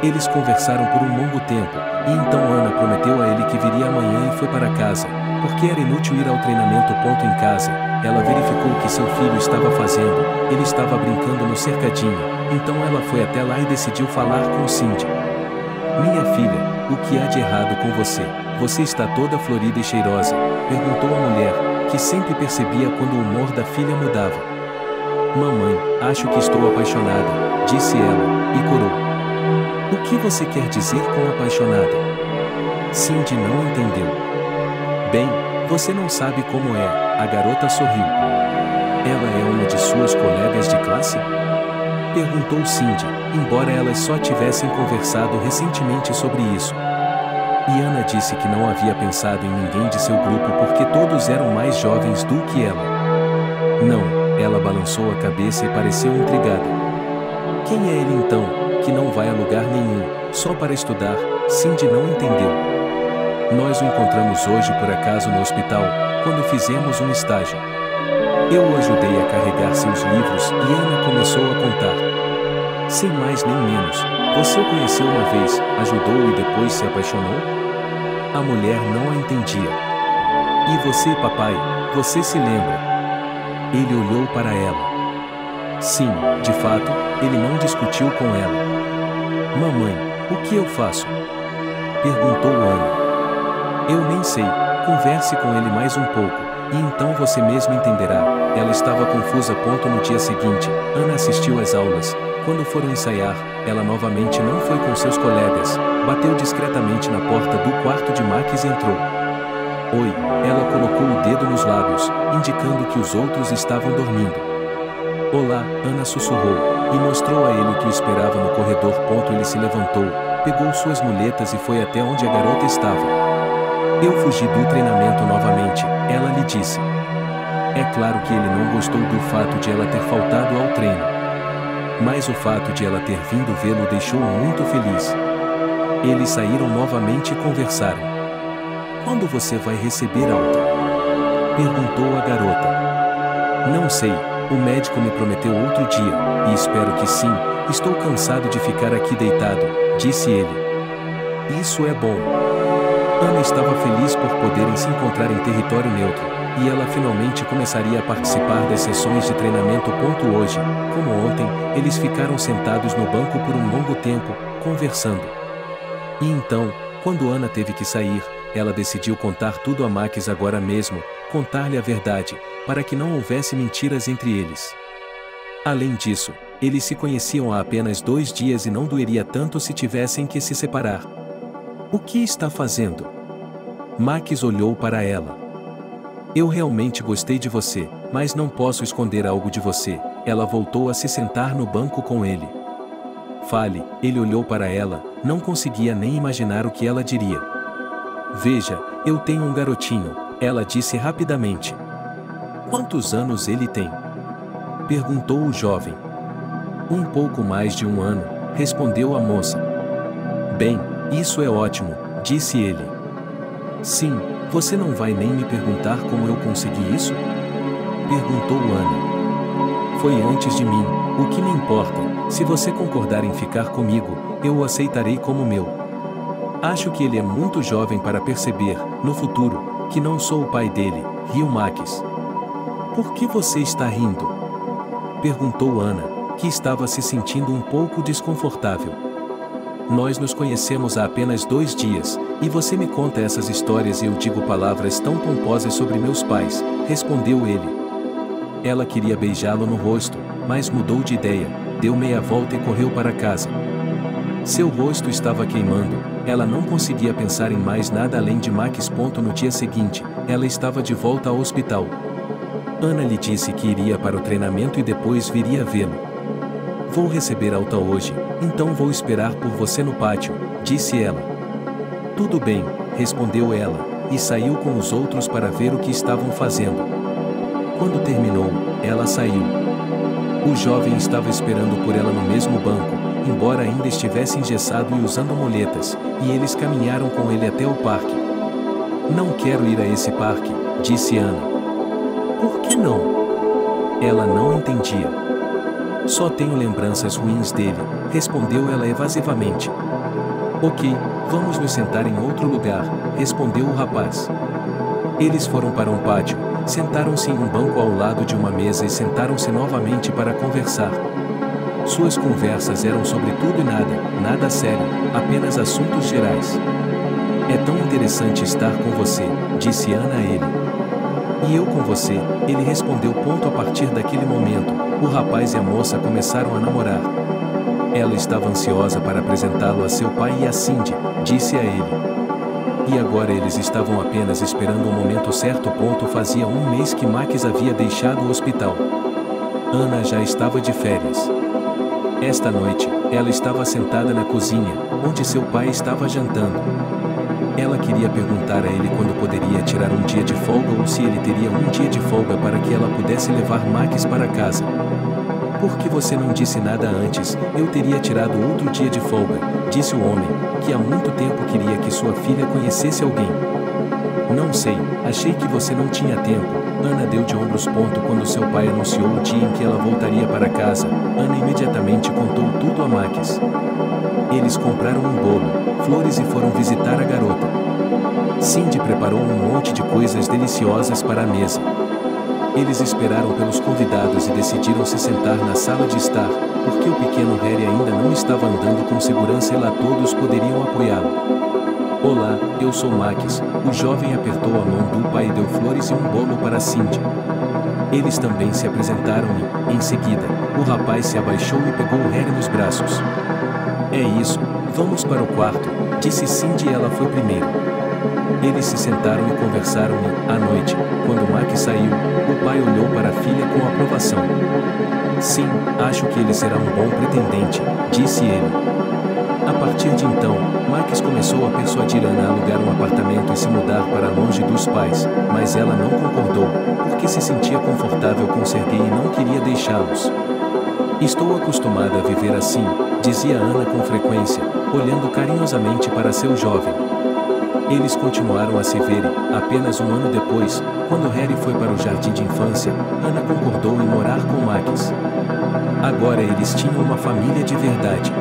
Eles conversaram por um longo tempo, e então Ana prometeu a ele que viria amanhã e foi para casa, porque era inútil ir ao treinamento. Em casa, ela verificou o que seu filho estava fazendo. Ele estava brincando no cercadinho, então ela foi até lá e decidiu falar com Cindy. Minha filha, o que há de errado com você? Você está toda florida e cheirosa, perguntou a mulher, que sempre percebia quando o humor da filha mudava. Mamãe, acho que estou apaixonada, disse ela, e corou. O que você quer dizer com apaixonada? Cindy não entendeu. Bem, você não sabe como é, a garota sorriu. Ela é uma de suas colegas de classe? Perguntou Cindy, embora elas só tivessem conversado recentemente sobre isso. E Ana disse que não havia pensado em ninguém de seu grupo porque todos eram mais jovens do que ela. Não, ela balançou a cabeça e pareceu intrigada. Quem é ele então, que não vai a lugar nenhum, só para estudar? Cindy não entendeu. Nós o encontramos hoje por acaso no hospital, quando fizemos um estágio. Eu o ajudei a carregar seus livros e Ana começou a contar. Sem mais nem menos, você o conheceu uma vez, ajudou e depois se apaixonou? A mulher não a entendia. E você, papai, você se lembra? Ele olhou para ela. Sim, de fato, ele não discutiu com ela. Mamãe, o que eu faço? Perguntou Ana. Eu nem sei, converse com ele mais um pouco, e então você mesmo entenderá. Ela estava confusa. No dia seguinte, Ana assistiu às aulas. Quando foram ensaiar, ela novamente não foi com seus colegas, bateu discretamente na porta do quarto de Max e entrou. Oi, ela colocou o dedo nos lábios, indicando que os outros estavam dormindo. Olá, Ana sussurrou, e mostrou a ele o que o esperava no corredor. Ele se levantou, pegou suas muletas e foi até onde a garota estava. Eu fugi do treinamento novamente, ela lhe disse. É claro que ele não gostou do fato de ela ter faltado ao treino. Mas o fato de ela ter vindo vê-lo o deixou muito feliz. Eles saíram novamente e conversaram. Quando você vai receber alta? Perguntou a garota. Não sei, o médico me prometeu outro dia, e espero que sim. Estou cansado de ficar aqui deitado, disse ele. Isso é bom. Ana estava feliz por poderem se encontrar em território neutro, e ela finalmente começaria a participar das sessões de treinamento. Hoje, como ontem, eles ficaram sentados no banco por um longo tempo, conversando. E então, quando Ana teve que sair, ela decidiu contar tudo a Max agora mesmo, contar-lhe a verdade, para que não houvesse mentiras entre eles. Além disso, eles se conheciam há apenas 2 dias e não doeria tanto se tivessem que se separar. O que está fazendo? Max olhou para ela. Eu realmente gostei de você, mas não posso esconder algo de você. Ela voltou a se sentar no banco com ele. Fale, ele olhou para ela, não conseguia nem imaginar o que ela diria. Veja, eu tenho um garotinho, ela disse rapidamente. Quantos anos ele tem? Perguntou o jovem. Um pouco mais de 1 ano, respondeu a moça. Bem, isso é ótimo, disse ele. Sim, você não vai nem me perguntar como eu consegui isso? Perguntou Ana. Foi antes de mim, o que me importa, se você concordar em ficar comigo, eu o aceitarei como meu. Acho que ele é muito jovem para perceber, no futuro, que não sou o pai dele, riu Max. Por que você está rindo? Perguntou Ana, que estava se sentindo um pouco desconfortável. Nós nos conhecemos há apenas 2 dias, e você me conta essas histórias e eu digo palavras tão pomposas sobre meus pais, respondeu ele. Ela queria beijá-lo no rosto, mas mudou de ideia, deu meia volta e correu para casa. Seu rosto estava queimando, ela não conseguia pensar em mais nada além de Max. No dia seguinte, ela estava de volta ao hospital. Ana lhe disse que iria para o treinamento e depois viria vê-lo. Vou receber alta hoje, então vou esperar por você no pátio, disse ela. Tudo bem, respondeu ela, e saiu com os outros para ver o que estavam fazendo. Quando terminou, ela saiu. O jovem estava esperando por ela no mesmo banco, embora ainda estivesse engessado e usando muletas, e eles caminharam com ele até o parque. Não quero ir a esse parque, disse Ana. Por que não? Ela não entendia. Só tenho lembranças ruins dele, respondeu ela evasivamente. Ok, vamos nos sentar em outro lugar, respondeu o rapaz. Eles foram para um pátio, sentaram-se em um banco ao lado de uma mesa e sentaram-se novamente para conversar. Suas conversas eram sobre tudo e nada, nada sério, apenas assuntos gerais. É tão interessante estar com você, disse Ana a ele. E eu com você, ele respondeu. A partir daquele momento, o rapaz e a moça começaram a namorar. Ela estava ansiosa para apresentá-lo a seu pai e a Cindy, disse a ele. E agora eles estavam apenas esperando o momento certo. Fazia um mês que Max havia deixado o hospital. Ana já estava de férias. Esta noite, ela estava sentada na cozinha, onde seu pai estava jantando. Ela queria perguntar a ele quando poderia tirar um dia de folga ou se ele teria um dia de folga para que ela pudesse levar Max para casa. Por que você não disse nada antes? Eu teria tirado outro dia de folga, disse o homem, que há muito tempo queria que sua filha conhecesse alguém. Não sei, achei que você não tinha tempo. Ana deu de ombros. Quando seu pai anunciou o dia em que ela voltaria para casa, Ana imediatamente contou tudo a Max. Eles compraram um bolo, flores e foram visitar a garota. Cindy preparou um monte de coisas deliciosas para a mesa. Eles esperaram pelos convidados e decidiram se sentar na sala de estar, porque o pequeno Harry ainda não estava andando com segurança e lá todos poderiam apoiá-lo. Olá, eu sou Max. O jovem apertou a mão do pai e deu flores e um bolo para Cindy. Eles também se apresentaram e, em seguida, o rapaz se abaixou e pegou o Harry nos braços. É isso, vamos para o quarto, disse Cindy e ela foi primeiro. Eles se sentaram e conversaram e, à noite, quando Max saiu, o pai olhou para a filha com aprovação. Sim, acho que ele será um bom pretendente, disse ele. A partir de então, Max começou a persuadir Ana a alugar um apartamento e se mudar para longe dos pais, mas ela não concordou, porque se sentia confortável com Sergei e não queria deixá-los. Estou acostumada a viver assim, dizia Ana com frequência, olhando carinhosamente para seu jovem. Eles continuaram a se ver e, apenas um ano depois, quando Harry foi para o jardim de infância, Ana concordou em morar com Max. Agora eles tinham uma família de verdade.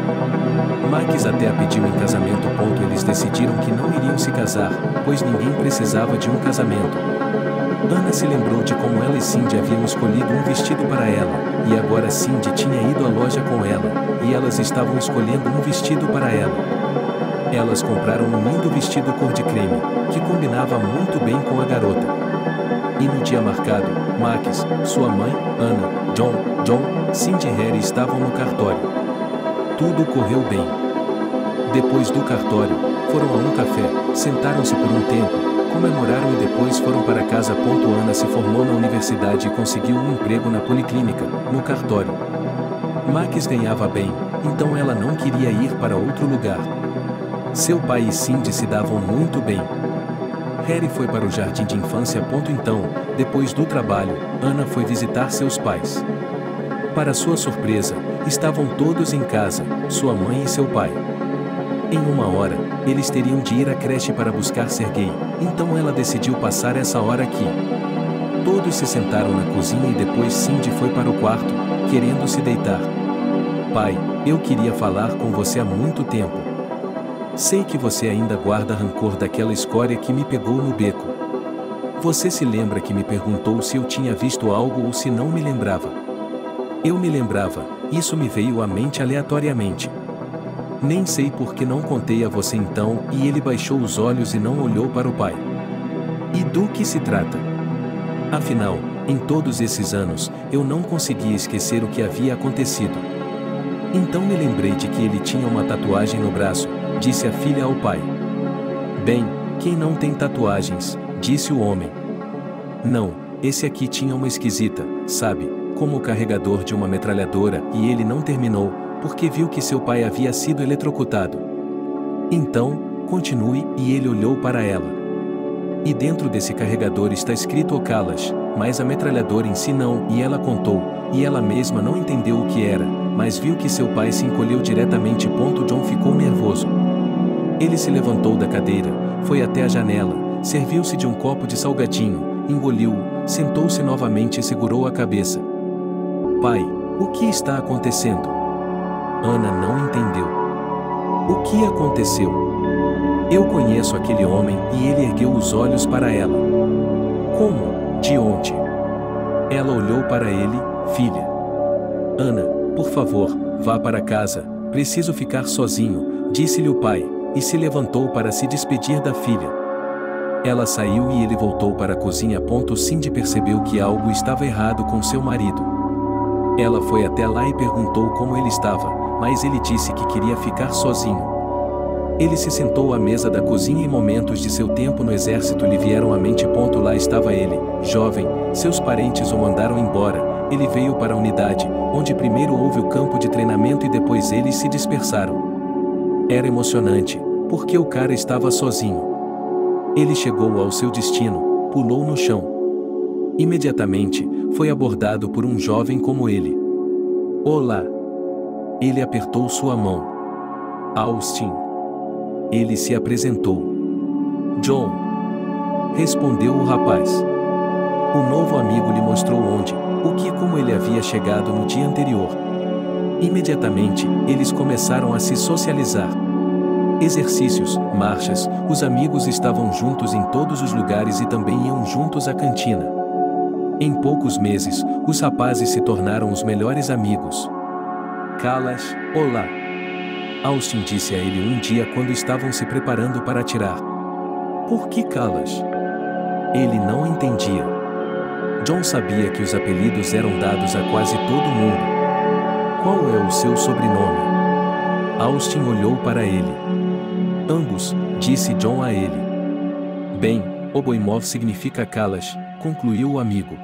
Max até a pediu em casamento. Eles decidiram que não iriam se casar, pois ninguém precisava de um casamento. Ana se lembrou de como ela e Cindy haviam escolhido um vestido para ela, e agora Cindy tinha ido à loja com ela, e elas estavam escolhendo um vestido para ela. Elas compraram um lindo vestido cor de creme, que combinava muito bem com a garota. E no dia marcado, Max, sua mãe, Ana, John, Cindy e Harry estavam no cartório. Tudo correu bem. Depois do cartório, foram a um café, sentaram-se por um tempo, comemoraram e depois foram para casa. Ana se formou na universidade e conseguiu um emprego na policlínica, no cartório. Max ganhava bem, então ela não queria ir para outro lugar. Seu pai e Cindy se davam muito bem. Harry foi para o jardim de infância. Então, depois do trabalho, Ana foi visitar seus pais. Para sua surpresa, estavam todos em casa, sua mãe e seu pai. Em uma hora, eles teriam de ir à creche para buscar Sergei, então ela decidiu passar essa hora aqui. Todos se sentaram na cozinha e depois Cindy foi para o quarto, querendo se deitar. Pai, eu queria falar com você há muito tempo. Sei que você ainda guarda rancor daquela escória que me pegou no beco. Você se lembra que me perguntou se eu tinha visto algo ou se não me lembrava? Eu me lembrava, isso me veio à mente aleatoriamente. Nem sei por que não contei a você então, e ele baixou os olhos e não olhou para o pai. E do que se trata? Afinal, em todos esses anos, eu não conseguia esquecer o que havia acontecido. Então me lembrei de que ele tinha uma tatuagem no braço, disse a filha ao pai. Bem, quem não tem tatuagens, disse o homem. Não, esse aqui tinha uma esquisita, sabe, como o carregador de uma metralhadora, e ele não terminou, porque viu que seu pai havia sido eletrocutado. Então, continue, e ele olhou para ela. E dentro desse carregador está escrito Kalash, mas a metralhadora em si não, e ela contou, e ela mesma não entendeu o que era, mas viu que seu pai se encolheu diretamente. John ficou nervoso. Ele se levantou da cadeira, foi até a janela, serviu-se de um copo de salgadinho, engoliu-o, sentou-se novamente e segurou a cabeça. Pai, o que está acontecendo? Ana não entendeu. O que aconteceu? Eu conheço aquele homem e ele ergueu os olhos para ela. Como? De onde? Ela olhou para ele, filha. Ana, por favor, vá para casa, preciso ficar sozinho, disse-lhe o pai, e se levantou para se despedir da filha. Ela saiu e ele voltou para a cozinha. Cindy percebeu que algo estava errado com seu marido. Ela foi até lá e perguntou como ele estava, mas ele disse que queria ficar sozinho. Ele se sentou à mesa da cozinha e momentos de seu tempo no exército lhe vieram à mente. Lá estava ele, jovem, seus parentes o mandaram embora, ele veio para a unidade, onde primeiro houve o campo de treinamento e depois eles se dispersaram. Era emocionante, porque o cara estava sozinho. Ele chegou ao seu destino, pulou no chão. Imediatamente, foi abordado por um jovem como ele. Olá! Ele apertou sua mão. Austin. Ele se apresentou. John. Respondeu o rapaz. O novo amigo lhe mostrou onde, o que e como ele havia chegado no dia anterior. Imediatamente, eles começaram a se socializar. Exercícios, marchas, os amigos estavam juntos em todos os lugares e também iam juntos à cantina. Em poucos meses, os rapazes se tornaram os melhores amigos. Kalash, olá! Austin disse a ele um dia quando estavam se preparando para atirar. Por que Kalash? Ele não entendia. John sabia que os apelidos eram dados a quase todo mundo. Qual é o seu sobrenome? Austin olhou para ele. Ambos, disse John a ele. Bem, Oboimov significa Kalash, concluiu o amigo.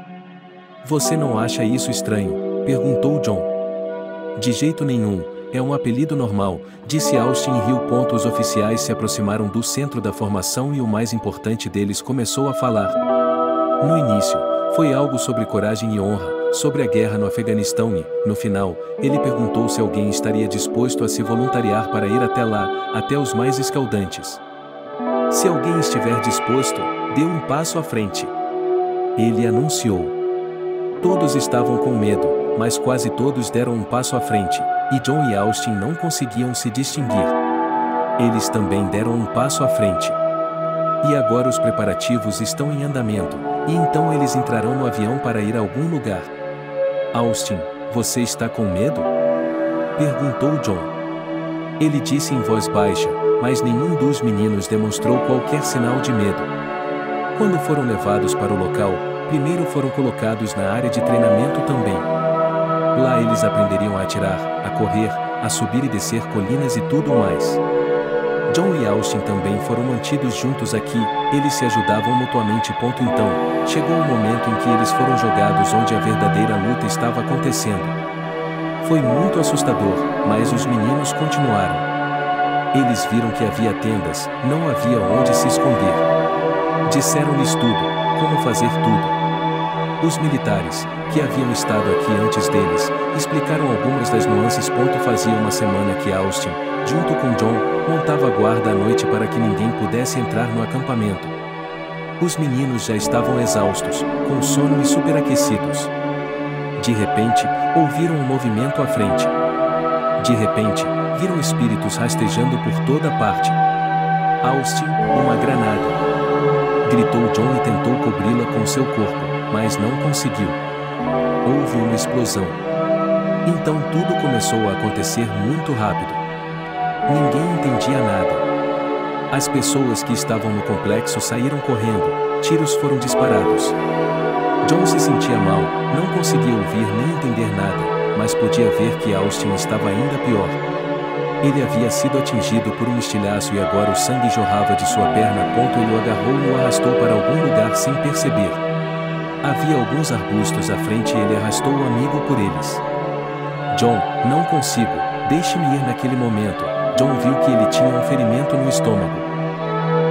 Você não acha isso estranho? Perguntou John. De jeito nenhum, é um apelido normal, disse Austin e riu. Os oficiais se aproximaram do centro da formação e o mais importante deles começou a falar. No início, foi algo sobre coragem e honra, sobre a guerra no Afeganistão e, no final, ele perguntou se alguém estaria disposto a se voluntariar para ir até lá, até os mais escaldantes. Se alguém estiver disposto, dê um passo à frente. Ele anunciou. Todos estavam com medo, mas quase todos deram um passo à frente, e John e Austin não conseguiam se distinguir. Eles também deram um passo à frente. E agora os preparativos estão em andamento, e então eles entrarão no avião para ir a algum lugar. Austin, você está com medo? Perguntou John. Ele disse em voz baixa, mas nenhum dos meninos demonstrou qualquer sinal de medo. Quando foram levados para o local, primeiro foram colocados na área de treinamento também. Lá eles aprenderiam a atirar, a correr, a subir e descer colinas e tudo mais. John e Austin também foram mantidos juntos aqui, eles se ajudavam mutuamente. Então, chegou o momento em que eles foram jogados onde a verdadeira luta estava acontecendo. Foi muito assustador, mas os meninos continuaram. Eles viram que havia tendas, não havia onde se esconder. Disseram-lhes tudo, como fazer tudo. Os militares, que haviam estado aqui antes deles, explicaram algumas das nuances. Fazia uma semana que Austin, junto com John, montava guarda à noite para que ninguém pudesse entrar no acampamento. Os meninos já estavam exaustos, com sono e superaquecidos. De repente, ouviram um movimento à frente. De repente, viram espíritos rastejando por toda parte. Austin, uma granada! Gritou John e tentou cobri-la com seu corpo, mas não conseguiu. Houve uma explosão. Então tudo começou a acontecer muito rápido. Ninguém entendia nada. As pessoas que estavam no complexo saíram correndo, tiros foram disparados. John se sentia mal, não conseguia ouvir nem entender nada, mas podia ver que Austin estava ainda pior. Ele havia sido atingido por um estilhaço e agora o sangue jorrava de sua perna. Ele o agarrou e o arrastou para algum lugar sem perceber. Havia alguns arbustos à frente e ele arrastou o amigo por eles. John, não consigo, deixe-me ir. Naquele momento, John viu que ele tinha um ferimento no estômago.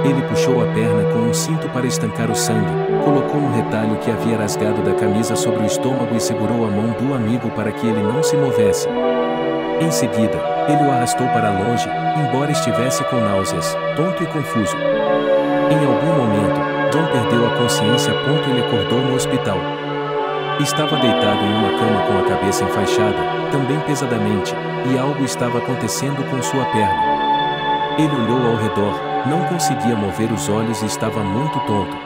Ele puxou a perna com um cinto para estancar o sangue, colocou um retalho que havia rasgado da camisa sobre o estômago e segurou a mão do amigo para que ele não se movesse. Em seguida, ele o arrastou para longe, embora estivesse com náuseas, tonto e confuso. Em algum momento, John perdeu a consciência. Ele acordou no hospital. Estava deitado em uma cama com a cabeça enfaixada, também pesadamente, e algo estava acontecendo com sua perna. Ele olhou ao redor, não conseguia mover os olhos e estava muito tonto.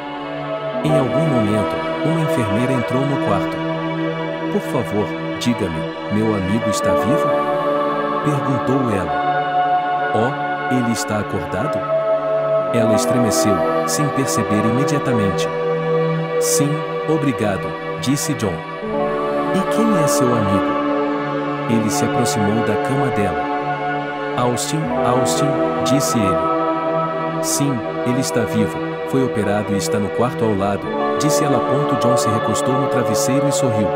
Em algum momento, uma enfermeira entrou no quarto. "Por favor, diga-me, meu amigo está vivo?" perguntou ela. "Oh, ele está acordado?" Ela estremeceu, sem perceber imediatamente. "Sim, obrigado", disse John. "E quem é seu amigo?" Ele se aproximou da cama dela. Austin, disse ele. "Sim, ele está vivo, foi operado e está no quarto ao lado", disse ela. John se recostou no travesseiro e sorriu.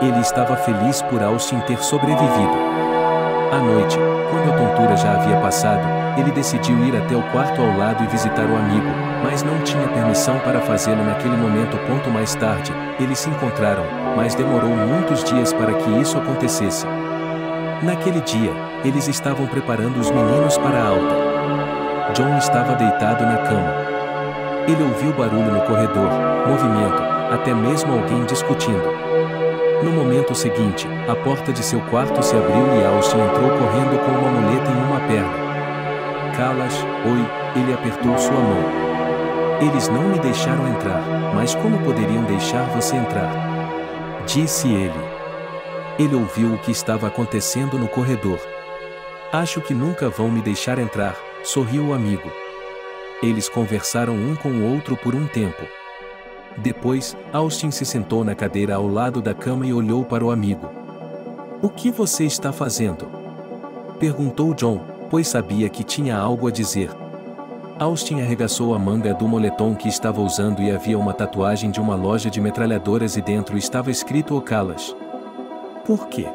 Ele estava feliz por Austin ter sobrevivido. À noite, quando a tontura já havia passado, ele decidiu ir até o quarto ao lado e visitar o amigo, mas não tinha permissão para fazê-lo naquele momento. Mais tarde, eles se encontraram, mas demorou muitos dias para que isso acontecesse. Naquele dia, eles estavam preparando os meninos para a alta. John estava deitado na cama. Ele ouviu barulho no corredor, movimento, até mesmo alguém discutindo. No momento seguinte, a porta de seu quarto se abriu e Austin entrou correndo com uma muleta em uma perna. "Calas, oi", ele apertou sua mão. "Eles não me deixaram entrar, mas como poderiam deixar você entrar?" disse ele. Ele ouviu o que estava acontecendo no corredor. "Acho que nunca vão me deixar entrar", sorriu o amigo. Eles conversaram um com o outro por um tempo. Depois, Austin se sentou na cadeira ao lado da cama e olhou para o amigo. "O que você está fazendo?" perguntou John, pois sabia que tinha algo a dizer. Austin arregaçou a manga do moletom que estava usando e havia uma tatuagem de uma loja de metralhadoras e dentro estava escrito Ocalas. "Por quê?"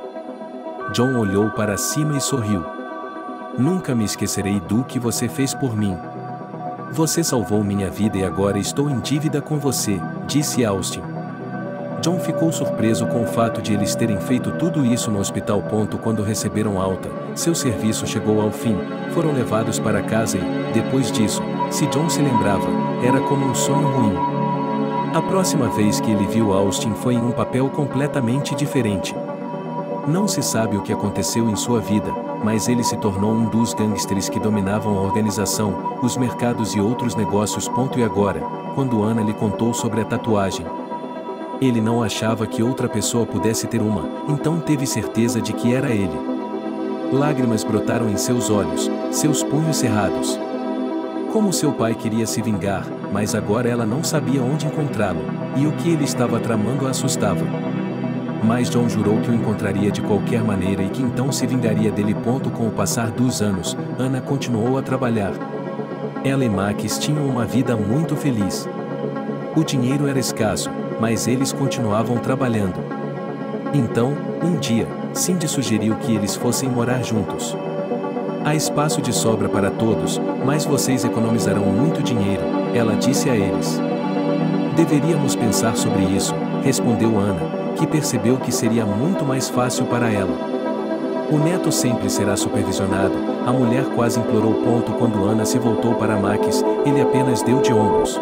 John olhou para cima e sorriu. "Nunca me esquecerei do que você fez por mim. Você salvou minha vida e agora estou em dívida com você", disse Austin. John ficou surpreso com o fato de eles terem feito tudo isso no hospital. Quando receberam alta, seu serviço chegou ao fim, foram levados para casa e, depois disso, se John se lembrava, era como um sonho ruim. A próxima vez que ele viu Austin foi em um papel completamente diferente. Não se sabe o que aconteceu em sua vida, mas ele se tornou um dos gangsters que dominavam a organização, os mercados e outros negócios. E agora, quando Anna lhe contou sobre a tatuagem, ele não achava que outra pessoa pudesse ter uma, então teve certeza de que era ele. Lágrimas brotaram em seus olhos, seus punhos cerrados. Como seu pai queria se vingar, mas agora ela não sabia onde encontrá-lo, e o que ele estava tramando a assustava. Mas John jurou que o encontraria de qualquer maneira e que então se vingaria dele. Com o passar dos anos, Anna continuou a trabalhar. Ela e Max tinham uma vida muito feliz. O dinheiro era escasso, mas eles continuavam trabalhando. Então, um dia, Cindy sugeriu que eles fossem morar juntos. "Há espaço de sobra para todos, mas vocês economizarão muito dinheiro", ela disse a eles. "Deveríamos pensar sobre isso", respondeu Anna, que percebeu que seria muito mais fácil para ela. "O neto sempre será supervisionado", a mulher quase implorou. Quando Anna se voltou para Max, ele apenas deu de ombros.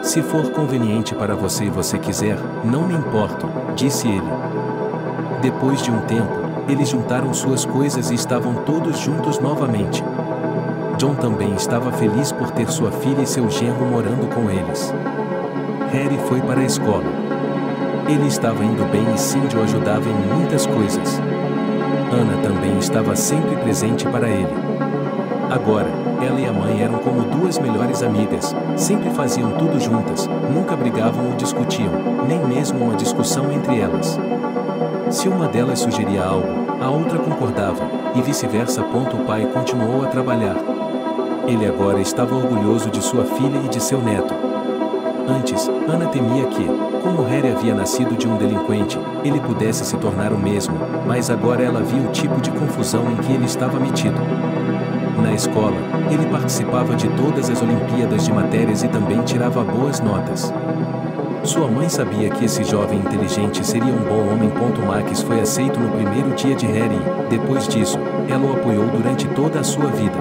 "Se for conveniente para você e você quiser, não me importo", disse ele. Depois de um tempo, eles juntaram suas coisas e estavam todos juntos novamente. John também estava feliz por ter sua filha e seu genro morando com eles. Harry foi para a escola. Ele estava indo bem e Cindy o ajudava em muitas coisas. Anna também estava sempre presente para ele. Agora, ela e a mãe eram como duas melhores amigas, sempre faziam tudo juntas, nunca brigavam ou discutiam, nem mesmo uma discussão entre elas. Se uma delas sugeria algo, a outra concordava, e vice-versa. O pai continuou a trabalhar. Ele agora estava orgulhoso de sua filha e de seu neto. Antes, Anna temia que, como Harry havia nascido de um delinquente, ele pudesse se tornar o mesmo, mas agora ela via o tipo de confusão em que ele estava metido. Na escola, ele participava de todas as Olimpíadas de matérias e também tirava boas notas. Sua mãe sabia que esse jovem inteligente seria um bom homem. Max foi aceito no primeiro dia de Harry e, depois disso, ela o apoiou durante toda a sua vida.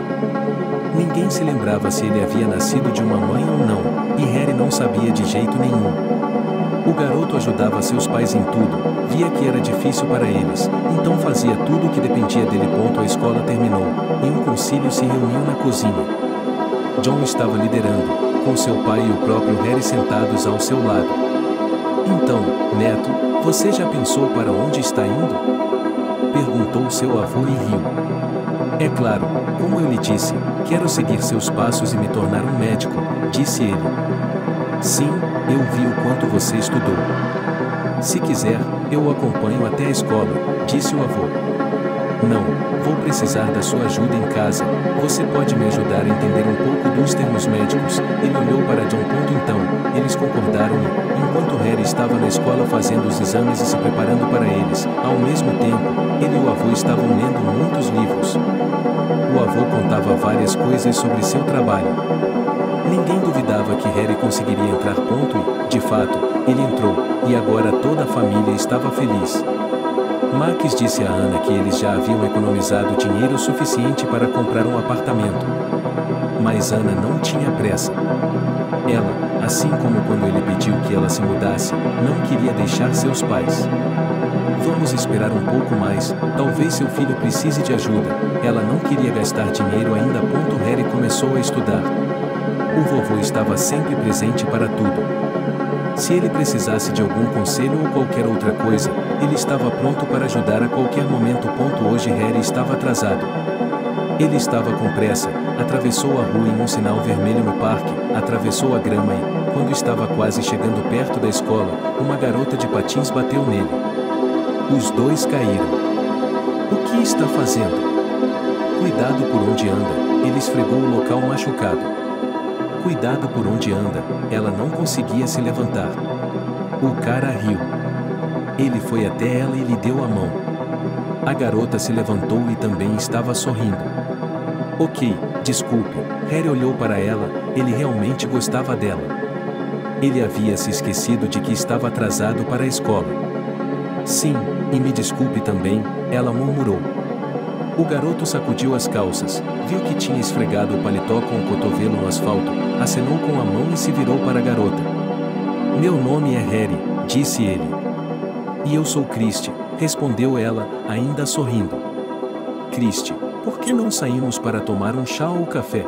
Ninguém se lembrava se ele havia nascido de uma mãe ou não, e Harry não sabia de jeito nenhum. O garoto ajudava seus pais em tudo, via que era difícil para eles, então fazia tudo o que dependia dele. A escola terminou, e um concílio se reuniu na cozinha. John estava liderando, com seu pai e o próprio Harry sentados ao seu lado. Então, neto, você já pensou para onde está indo? Perguntou seu avô e riu. É claro, como eu lhe disse, quero seguir seus passos e me tornar um médico, disse ele. Sim, eu vi o quanto você estudou. Se quiser, eu o acompanho até a escola, disse o avô. Não, vou precisar da sua ajuda em casa, você pode me ajudar a entender um pouco dos termos médicos. Ele olhou para John. Então, eles concordaram e, enquanto Harry estava na escola fazendo os exames e se preparando para eles, ao mesmo tempo, ele e o avô estavam lendo muitos livros. O avô contava várias coisas sobre seu trabalho. Ninguém duvidava que Harry conseguiria entrar. E, de fato, ele entrou, e agora toda a família estava feliz. Max disse a Anna que eles já haviam economizado dinheiro suficiente para comprar um apartamento. Mas Anna não tinha pressa. Ela, assim como quando ele pediu que ela se mudasse, não queria deixar seus pais. Vamos esperar um pouco mais, talvez seu filho precise de ajuda. Ela não queria gastar dinheiro ainda. Harry começou a estudar. O vovô estava sempre presente para tudo. Se ele precisasse de algum conselho ou qualquer outra coisa, ele estava pronto para ajudar a qualquer momento. Hoje Harry estava atrasado. Ele estava com pressa, atravessou a rua em um sinal vermelho no parque, atravessou a grama e, quando estava quase chegando perto da escola, uma garota de patins bateu nele. Os dois caíram. O que está fazendo? Cuidado por onde anda, ele esfregou o local machucado. Cuidado por onde anda, ela não conseguia se levantar. O cara riu. Ele foi até ela e lhe deu a mão. A garota se levantou e também estava sorrindo. Ok, desculpe, Harry olhou para ela, ele realmente gostava dela. Ele havia se esquecido de que estava atrasado para a escola. Sim, e me desculpe também, ela murmurou. O garoto sacudiu as calças, viu que tinha esfregado o paletó com o cotovelo no asfalto, acenou com a mão e se virou para a garota. Meu nome é Harry, disse ele. E eu sou Christy, respondeu ela, ainda sorrindo. Christy, por que não saímos para tomar um chá ou café?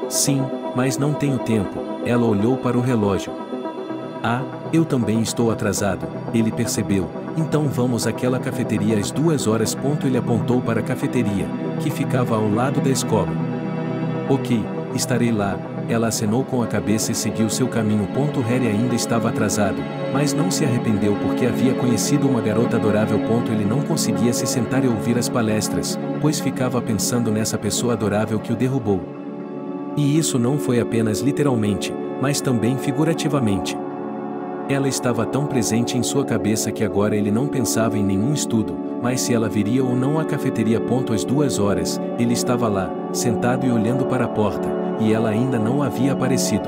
Sim, mas não tenho tempo, ela olhou para o relógio. Ah, eu também estou atrasado, ele percebeu. Então vamos àquela cafeteria às 2 horas. Ele apontou para a cafeteria, que ficava ao lado da escola. Ok, estarei lá, ela acenou com a cabeça e seguiu seu caminho. Harry ainda estava atrasado, mas não se arrependeu porque havia conhecido uma garota adorável. Ele não conseguia se sentar e ouvir as palestras, pois ficava pensando nessa pessoa adorável que o derrubou. E isso não foi apenas literalmente, mas também figurativamente. Ela estava tão presente em sua cabeça que agora ele não pensava em nenhum estudo, mas se ela viria ou não à cafeteria. Às 2 horas, ele estava lá, sentado e olhando para a porta, e ela ainda não havia aparecido.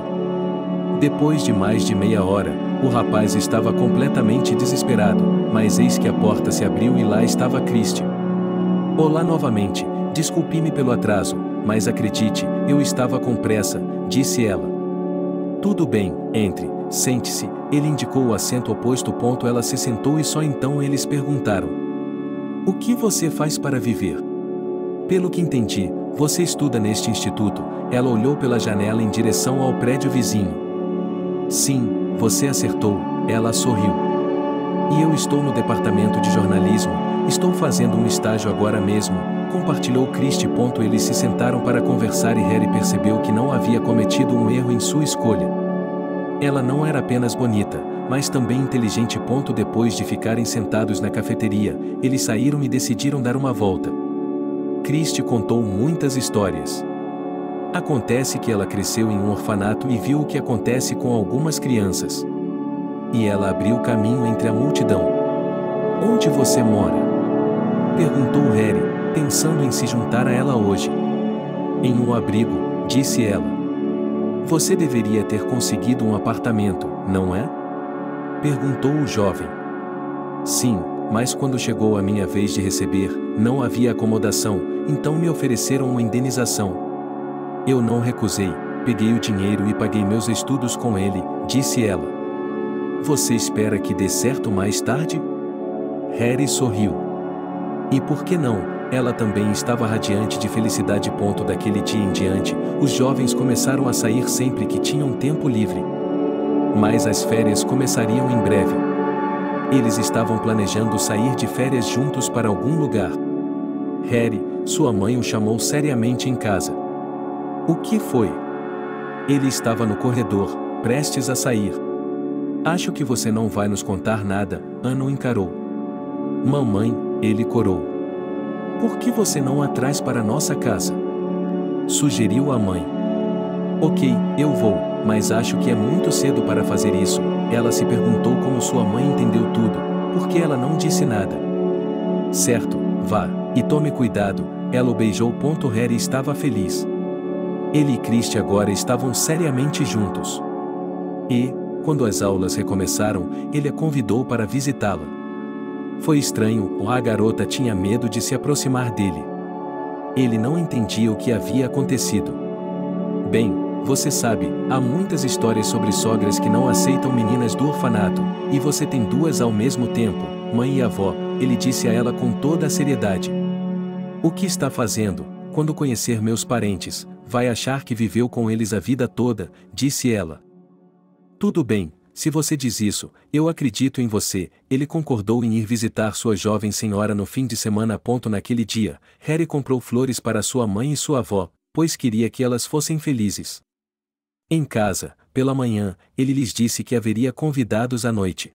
Depois de mais de meia hora, o rapaz estava completamente desesperado, mas eis que a porta se abriu e lá estava Christy. Olá novamente, desculpe-me pelo atraso, mas acredite, eu estava com pressa, disse ela. Tudo bem, entre, sente-se, ele indicou o assento oposto. Ela se sentou e só então eles perguntaram: o que você faz para viver? Pelo que entendi, você estuda neste instituto. Ela olhou pela janela em direção ao prédio vizinho. Sim, você acertou, ela sorriu. E eu estou no departamento de jornalismo, estou fazendo um estágio agora mesmo, compartilhou Christy. Eles se sentaram para conversar e Harry percebeu que não havia cometido um erro em sua escolha. Ela não era apenas bonita, mas também inteligente. Depois de ficarem sentados na cafeteria, eles saíram e decidiram dar uma volta. Christy contou muitas histórias. Acontece que ela cresceu em um orfanato e viu o que acontece com algumas crianças. E ela abriu caminho entre a multidão. Onde você mora? Perguntou Harry, pensando em se juntar a ela hoje. Em um abrigo, disse ela. Você deveria ter conseguido um apartamento, não é? Perguntou o jovem. Sim, mas quando chegou a minha vez de receber, não havia acomodação, então me ofereceram uma indenização. Eu não recusei, peguei o dinheiro e paguei meus estudos com ele, disse ela. Você espera que dê certo mais tarde? Harry sorriu. E por que não? Ela também estava radiante de felicidade. Daquele dia em diante, os jovens começaram a sair sempre que tinham tempo livre. Mas as férias começariam em breve. Eles estavam planejando sair de férias juntos para algum lugar. Harry, sua mãe o chamou seriamente em casa. O que foi? Ele estava no corredor, prestes a sair. Acho que você não vai nos contar nada, Anna o encarou. Mamãe, ele corou. Por que você não a traz para nossa casa? Sugeriu a mãe. Ok, eu vou, mas acho que é muito cedo para fazer isso. Ela se perguntou como sua mãe entendeu tudo, porque ela não disse nada. Certo, vá, e tome cuidado, ela o beijou. Harry estava feliz. Ele e Christie agora estavam seriamente juntos. E, quando as aulas recomeçaram, ele a convidou para visitá-la. Foi estranho, a garota tinha medo de se aproximar dele. Ele não entendia o que havia acontecido. Bem, você sabe, há muitas histórias sobre sogras que não aceitam meninas do orfanato, e você tem duas ao mesmo tempo, mãe e avó, ele disse a ela com toda a seriedade. O que está fazendo? Quando conhecer meus parentes, vai achar que viveu com eles a vida toda, disse ela. Tudo bem, se você diz isso, eu acredito em você. Ele concordou em ir visitar sua jovem senhora no fim de semana. Naquele dia, Harry comprou flores para sua mãe e sua avó, pois queria que elas fossem felizes. Em casa, pela manhã, ele lhes disse que haveria convidados à noite.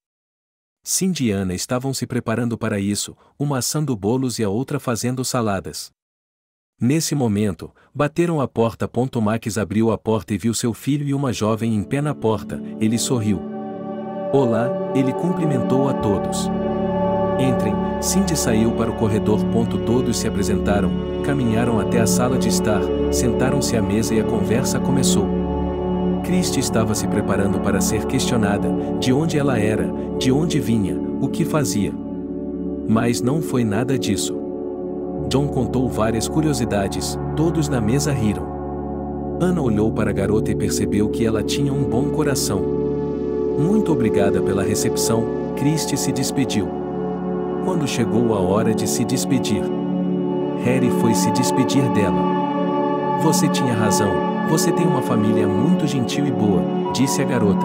Cindy e Anna estavam se preparando para isso, uma assando bolos e a outra fazendo saladas. Nesse momento, bateram a porta. Max abriu a porta e viu seu filho e uma jovem em pé na porta. Ele sorriu. Olá, ele cumprimentou a todos. Entrem. Cindy saiu para o corredor. Todos se apresentaram, caminharam até a sala de estar, sentaram-se à mesa e a conversa começou. Christie estava se preparando para ser questionada, de onde ela era, de onde vinha, o que fazia. Mas não foi nada disso. John contou várias curiosidades, todos na mesa riram. Anna olhou para a garota e percebeu que ela tinha um bom coração. Muito obrigada pela recepção, Christie se despediu. Quando chegou a hora de se despedir, Harry foi se despedir dela. Você tinha razão, você tem uma família muito gentil e boa, disse a garota.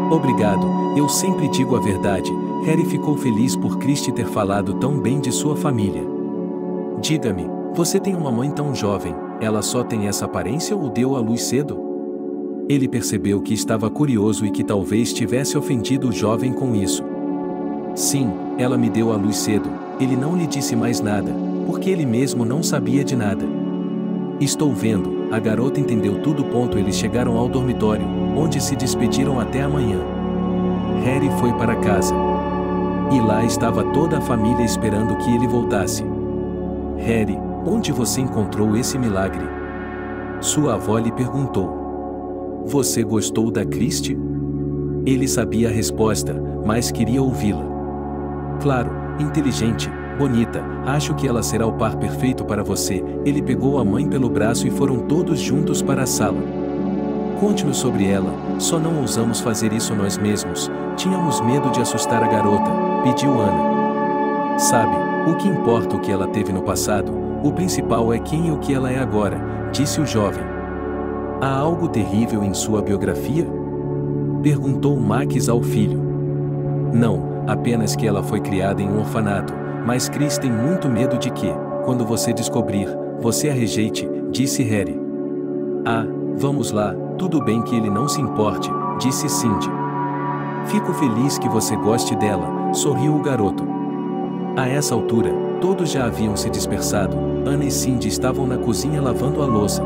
Obrigado, eu sempre digo a verdade. Harry ficou feliz por Christie ter falado tão bem de sua família. Diga-me, você tem uma mãe tão jovem, ela só tem essa aparência ou deu à luz cedo? Ele percebeu que estava curioso e que talvez tivesse ofendido o jovem com isso. Sim, ela me deu à luz cedo, ele não lhe disse mais nada, porque ele mesmo não sabia de nada. Estou vendo, a garota entendeu tudo. Eles chegaram ao dormitório, onde se despediram até amanhã. Harry foi para casa. E lá estava toda a família esperando que ele voltasse. Harry, onde você encontrou esse milagre? Sua avó lhe perguntou. Você gostou da Christie? Ele sabia a resposta, mas queria ouvi-la. Claro, inteligente, bonita, acho que ela será o par perfeito para você. Ele pegou a mãe pelo braço e foram todos juntos para a sala. Conte-nos sobre ela, só não ousamos fazer isso nós mesmos, tínhamos medo de assustar a garota, pediu Anna. Sabe, o que importa o que ela teve no passado, o principal é quem e o que ela é agora, disse o jovem. Há algo terrível em sua biografia? Perguntou Max ao filho. Não, apenas que ela foi criada em um orfanato, mas Chris tem muito medo de que, quando você descobrir, você a rejeite, disse Harry. Ah, vamos lá, tudo bem que ele não se importe, disse Cindy. Fico feliz que você goste dela, sorriu o garoto. A essa altura, todos já haviam se dispersado, Anna e Cindy estavam na cozinha lavando a louça.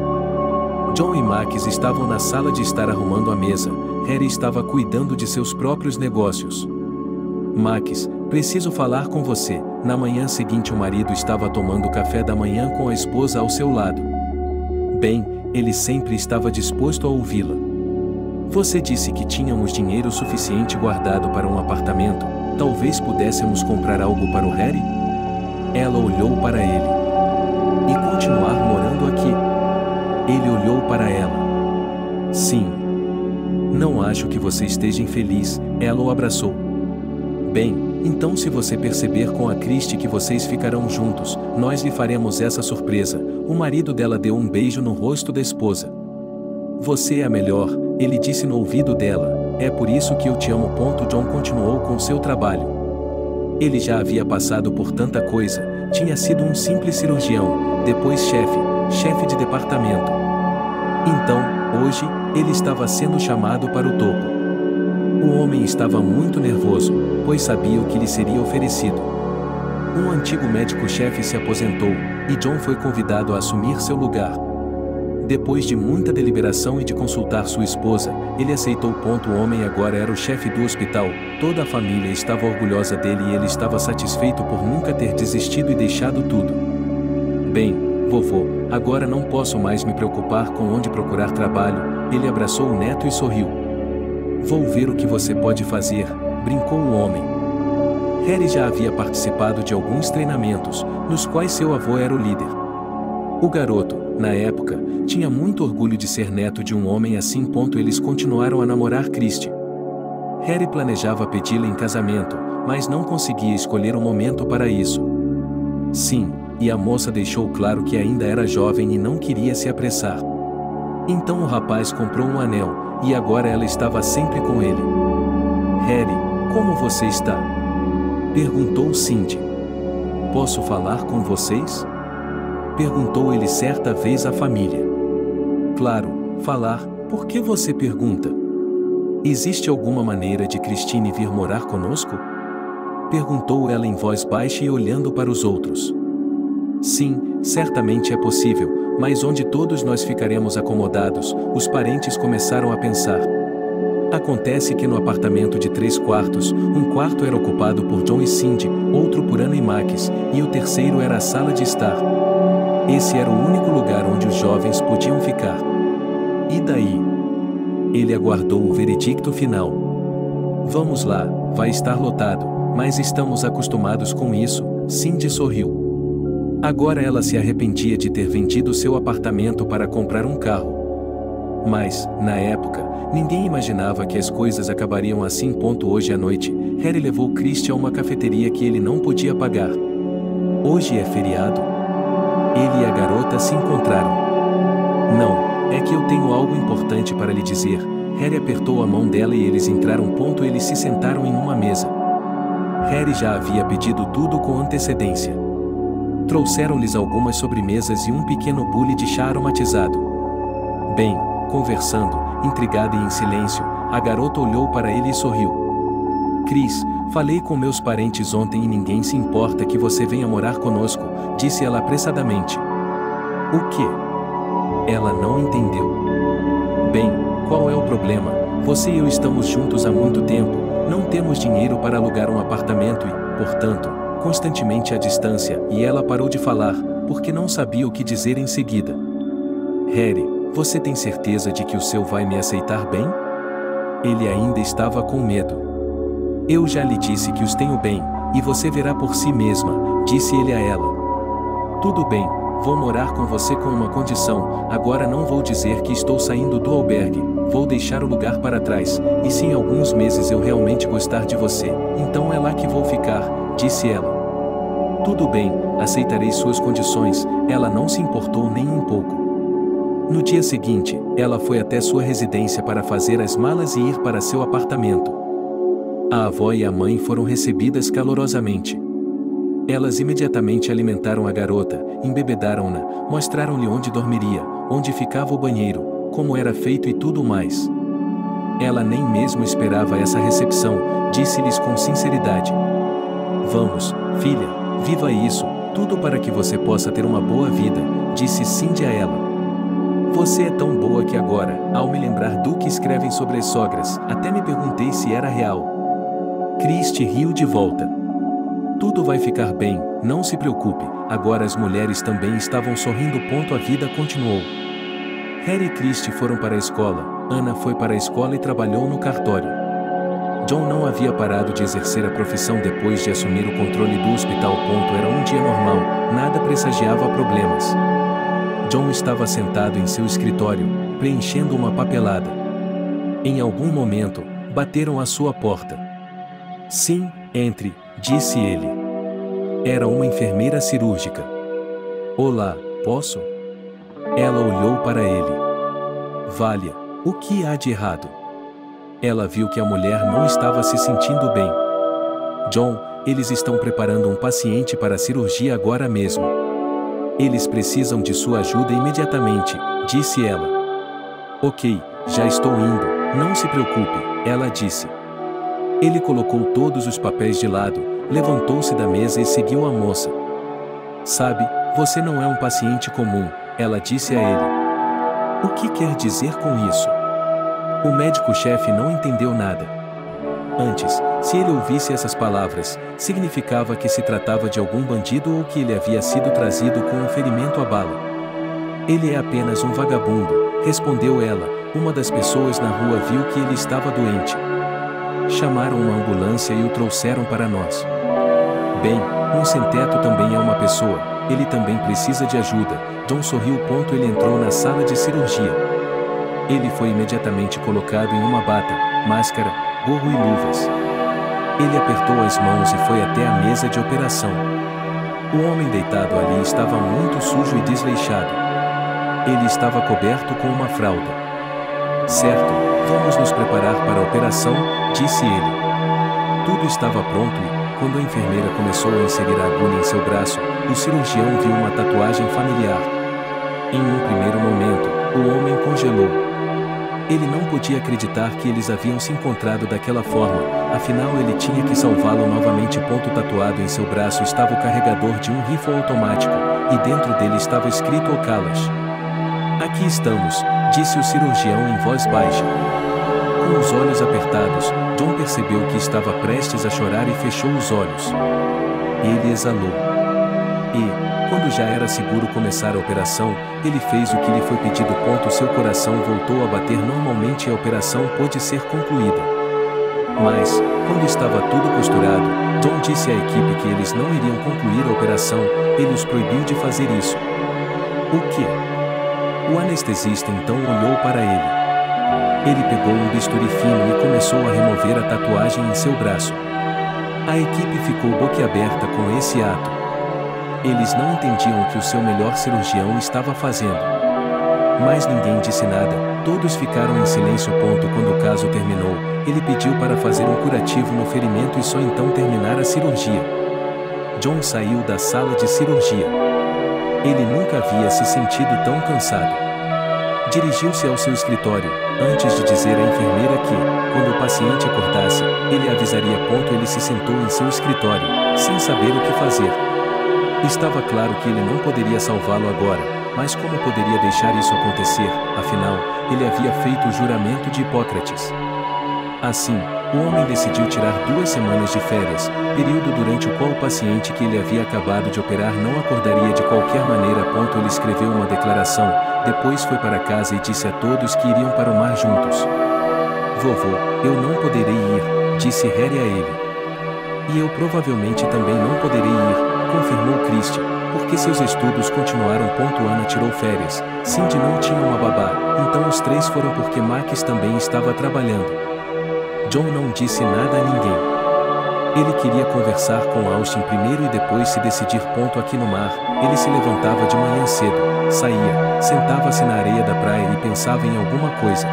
John e Max estavam na sala de estar arrumando a mesa, Harry estava cuidando de seus próprios negócios. Max, preciso falar com você. Na manhã seguinte o marido estava tomando café da manhã com a esposa ao seu lado. Bem, ele sempre estava disposto a ouvi-la. Você disse que tínhamos dinheiro suficiente guardado para um apartamento, talvez pudéssemos comprar algo para o Harry? Ela olhou para ele. E continuar morando aqui? Ele olhou para ela. Sim. Não acho que você esteja infeliz, ela o abraçou. Bem, então se você perceber com a Christie que vocês ficarão juntos, nós lhe faremos essa surpresa. O marido dela deu um beijo no rosto da esposa. Você é a melhor, ele disse no ouvido dela, é por isso que eu te amo. John continuou com seu trabalho. Ele já havia passado por tanta coisa, tinha sido um simples cirurgião, depois chefe de departamento. Então, hoje, ele estava sendo chamado para o topo. O homem estava muito nervoso, pois sabia o que lhe seria oferecido. Um antigo médico-chefe se aposentou, e John foi convidado a assumir seu lugar. Depois de muita deliberação e de consultar sua esposa, ele aceitou. O homem agora era o chefe do hospital, toda a família estava orgulhosa dele e ele estava satisfeito por nunca ter desistido e deixado tudo. Bem, vovô, agora não posso mais me preocupar com onde procurar trabalho, ele abraçou o neto e sorriu. Vou ver o que você pode fazer, brincou o homem. Harry já havia participado de alguns treinamentos, nos quais seu avô era o líder. O garoto, na época, tinha muito orgulho de ser neto de um homem assim. Eles continuaram a namorar Christie. Harry planejava pedi-la em casamento, mas não conseguia escolher o momento para isso. Sim, e a moça deixou claro que ainda era jovem e não queria se apressar. Então o rapaz comprou um anel, e agora ela estava sempre com ele. Harry, como você está? Perguntou Cindy. Posso falar com vocês? Perguntou ele certa vez à família. Claro, falar, por que você pergunta? Existe alguma maneira de Christine vir morar conosco? Perguntou ela em voz baixa e olhando para os outros. Sim, certamente é possível, mas onde todos nós ficaremos acomodados? Os parentes começaram a pensar. Acontece que no apartamento de 3 quartos, um quarto era ocupado por John e Cindy, outro por Anna e Max, e o terceiro era a sala de estar. Esse era o único lugar onde os jovens podiam ficar. E daí? Ele aguardou o veredicto final. Vamos lá, vai estar lotado, mas estamos acostumados com isso, Cindy sorriu. Agora ela se arrependia de ter vendido seu apartamento para comprar um carro. Mas, na época, ninguém imaginava que as coisas acabariam assim. Hoje à noite, Harry levou Christie a uma cafeteria que ele não podia pagar. Hoje é feriado? Ele e a garota se encontraram. Não, é que eu tenho algo importante para lhe dizer. Harry apertou a mão dela e eles entraram. Eles se sentaram em uma mesa. Harry já havia pedido tudo com antecedência. Trouxeram-lhes algumas sobremesas e um pequeno bule de chá aromatizado. Bem, conversando, intrigada e em silêncio, a garota olhou para ele e sorriu. Chris, falei com meus parentes ontem e ninguém se importa que você venha morar conosco, disse ela apressadamente. O quê? Ela não entendeu. Bem, qual é o problema? Você e eu estamos juntos há muito tempo, não temos dinheiro para alugar um apartamento e, portanto, constantemente à distância, e ela parou de falar, porque não sabia o que dizer em seguida. Harry, você tem certeza de que o seu vai me aceitar bem? Ele ainda estava com medo. Eu já lhe disse que os tenho bem, e você verá por si mesma, disse ele a ela. Tudo bem, vou morar com você com uma condição, agora não vou dizer que estou saindo do albergue, vou deixar o lugar para trás, e se em alguns meses eu realmente gostar de você, então é lá que vou ficar, disse ela. Tudo bem, aceitarei suas condições, ela não se importou nem um pouco. No dia seguinte, ela foi até sua residência para fazer as malas e ir para seu apartamento. A avó e a mãe foram recebidas calorosamente. Elas imediatamente alimentaram a garota, embebedaram-na, mostraram-lhe onde dormiria, onde ficava o banheiro, como era feito e tudo mais. Ela nem mesmo esperava essa recepção, disse-lhes com sinceridade. Vamos, filha, viva isso, tudo para que você possa ter uma boa vida, disse Cindy a ela. Você é tão boa que agora, ao me lembrar do que escrevem sobre as sogras, até me perguntei se era real. Christie riu de volta. Tudo vai ficar bem, não se preocupe, agora as mulheres também estavam sorrindo. A vida continuou. Harry e Christie foram para a escola, Anna foi para a escola e trabalhou no cartório. John não havia parado de exercer a profissão depois de assumir o controle do hospital. Era um dia normal, nada pressagiava problemas. John estava sentado em seu escritório, preenchendo uma papelada. Em algum momento, bateram à sua porta. Sim, entre, disse ele. Era uma enfermeira cirúrgica. Olá, posso? Ela olhou para ele. Valha, o que há de errado? Ela viu que a mulher não estava se sentindo bem. John, eles estão preparando um paciente para a cirurgia agora mesmo. Eles precisam de sua ajuda imediatamente, disse ela. Ok, já estou indo, não se preocupe, ela disse. Ele colocou todos os papéis de lado, levantou-se da mesa e seguiu a moça. Sabe, você não é um paciente comum, ela disse a ele. O que quer dizer com isso? O médico-chefe não entendeu nada. Antes, se ele ouvisse essas palavras, significava que se tratava de algum bandido ou que ele havia sido trazido com um ferimento à bala. Ele é apenas um vagabundo, respondeu ela. Uma das pessoas na rua viu que ele estava doente. Chamaram uma ambulância e o trouxeram para nós. Bem, um sem-teto também é uma pessoa, ele também precisa de ajuda. John sorriu. Ele entrou na sala de cirurgia. Ele foi imediatamente colocado em uma bata, máscara, gorro e luvas. Ele apertou as mãos e foi até a mesa de operação. O homem deitado ali estava muito sujo e desleixado. Ele estava coberto com uma fralda. Certo, vamos nos preparar para a operação, disse ele. Tudo estava pronto e, quando a enfermeira começou a inserir a agulha em seu braço, o cirurgião viu uma tatuagem familiar. Em um primeiro momento, o homem congelou. Ele não podia acreditar que eles haviam se encontrado daquela forma, afinal ele tinha que salvá-lo novamente. Tatuado em seu braço estava o carregador de um rifle automático, e dentro dele estava escrito Kalash. Aqui estamos, disse o cirurgião em voz baixa. Com os olhos apertados, John percebeu que estava prestes a chorar e fechou os olhos. Ele exalou. E, quando já era seguro começar a operação, ele fez o que lhe foi pedido. Seu coração voltou a bater normalmente e a operação pôde ser concluída. Mas, quando estava tudo costurado, John disse à equipe que eles não iriam concluir a operação. Ele os proibiu de fazer isso. O quê? O anestesista então olhou para ele. Ele pegou um bisturi fino e começou a remover a tatuagem em seu braço. A equipe ficou boquiaberta com esse ato. Eles não entendiam o que o seu melhor cirurgião estava fazendo. Mas ninguém disse nada, todos ficaram em silêncio. Quando o caso terminou, ele pediu para fazer um curativo no ferimento e só então terminar a cirurgia. John saiu da sala de cirurgia. Ele nunca havia se sentido tão cansado. Dirigiu-se ao seu escritório, antes de dizer à enfermeira que, quando o paciente acordasse, ele avisaria. Ele se sentou em seu escritório, sem saber o que fazer. Estava claro que ele não poderia salvá-lo agora, mas como poderia deixar isso acontecer? Afinal, ele havia feito o juramento de Hipócrates. Assim, o homem decidiu tirar 2 semanas de férias, período durante o qual o paciente que ele havia acabado de operar não acordaria de qualquer maneira. Ele escreveu uma declaração, depois foi para casa e disse a todos que iriam para o mar juntos. Vovô, eu não poderei ir, disse Harry a ele. E eu provavelmente também não poderei ir, confirmou Christie, porque seus estudos continuaram. Ana tirou férias, Cindy não tinha uma babá, então os 3 foram porque Max também estava trabalhando. John não disse nada a ninguém. Ele queria conversar com Austin primeiro e depois se decidir. Aqui no mar, ele se levantava de manhã cedo, saía, sentava-se na areia da praia e pensava em alguma coisa.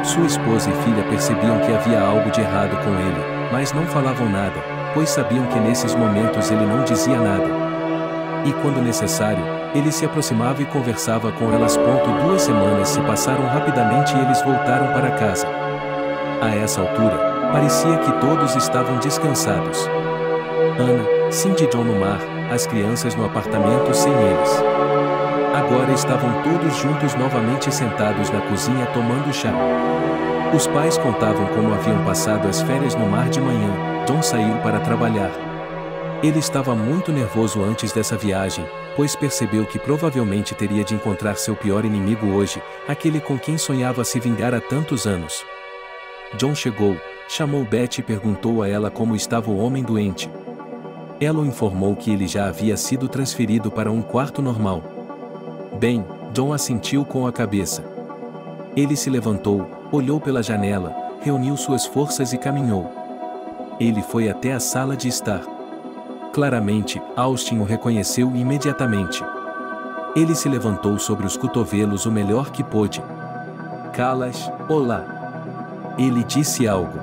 Sua esposa e filha percebiam que havia algo de errado com ele, mas não falavam nada, pois sabiam que nesses momentos ele não dizia nada. E quando necessário, ele se aproximava e conversava com elas. 2 semanas se passaram rapidamente e eles voltaram para casa. A essa altura, parecia que todos estavam descansados. Ana, Cindy e John no mar, as crianças no apartamento sem eles. Agora estavam todos juntos novamente sentados na cozinha tomando chá. Os pais contavam como haviam passado as férias no mar de manhã. John saiu para trabalhar. Ele estava muito nervoso antes dessa viagem, pois percebeu que provavelmente teria de encontrar seu pior inimigo hoje, aquele com quem sonhava se vingar há tantos anos. John chegou, chamou Beth e perguntou a ela como estava o homem doente. Ela o informou que ele já havia sido transferido para um quarto normal. Bem, John assentiu com a cabeça. Ele se levantou, Olhou pela janela, reuniu suas forças e caminhou. Ele foi até a sala de estar. Claramente, Austin o reconheceu imediatamente. Ele se levantou sobre os cotovelos o melhor que pôde. Callas, olá. Ele disse algo.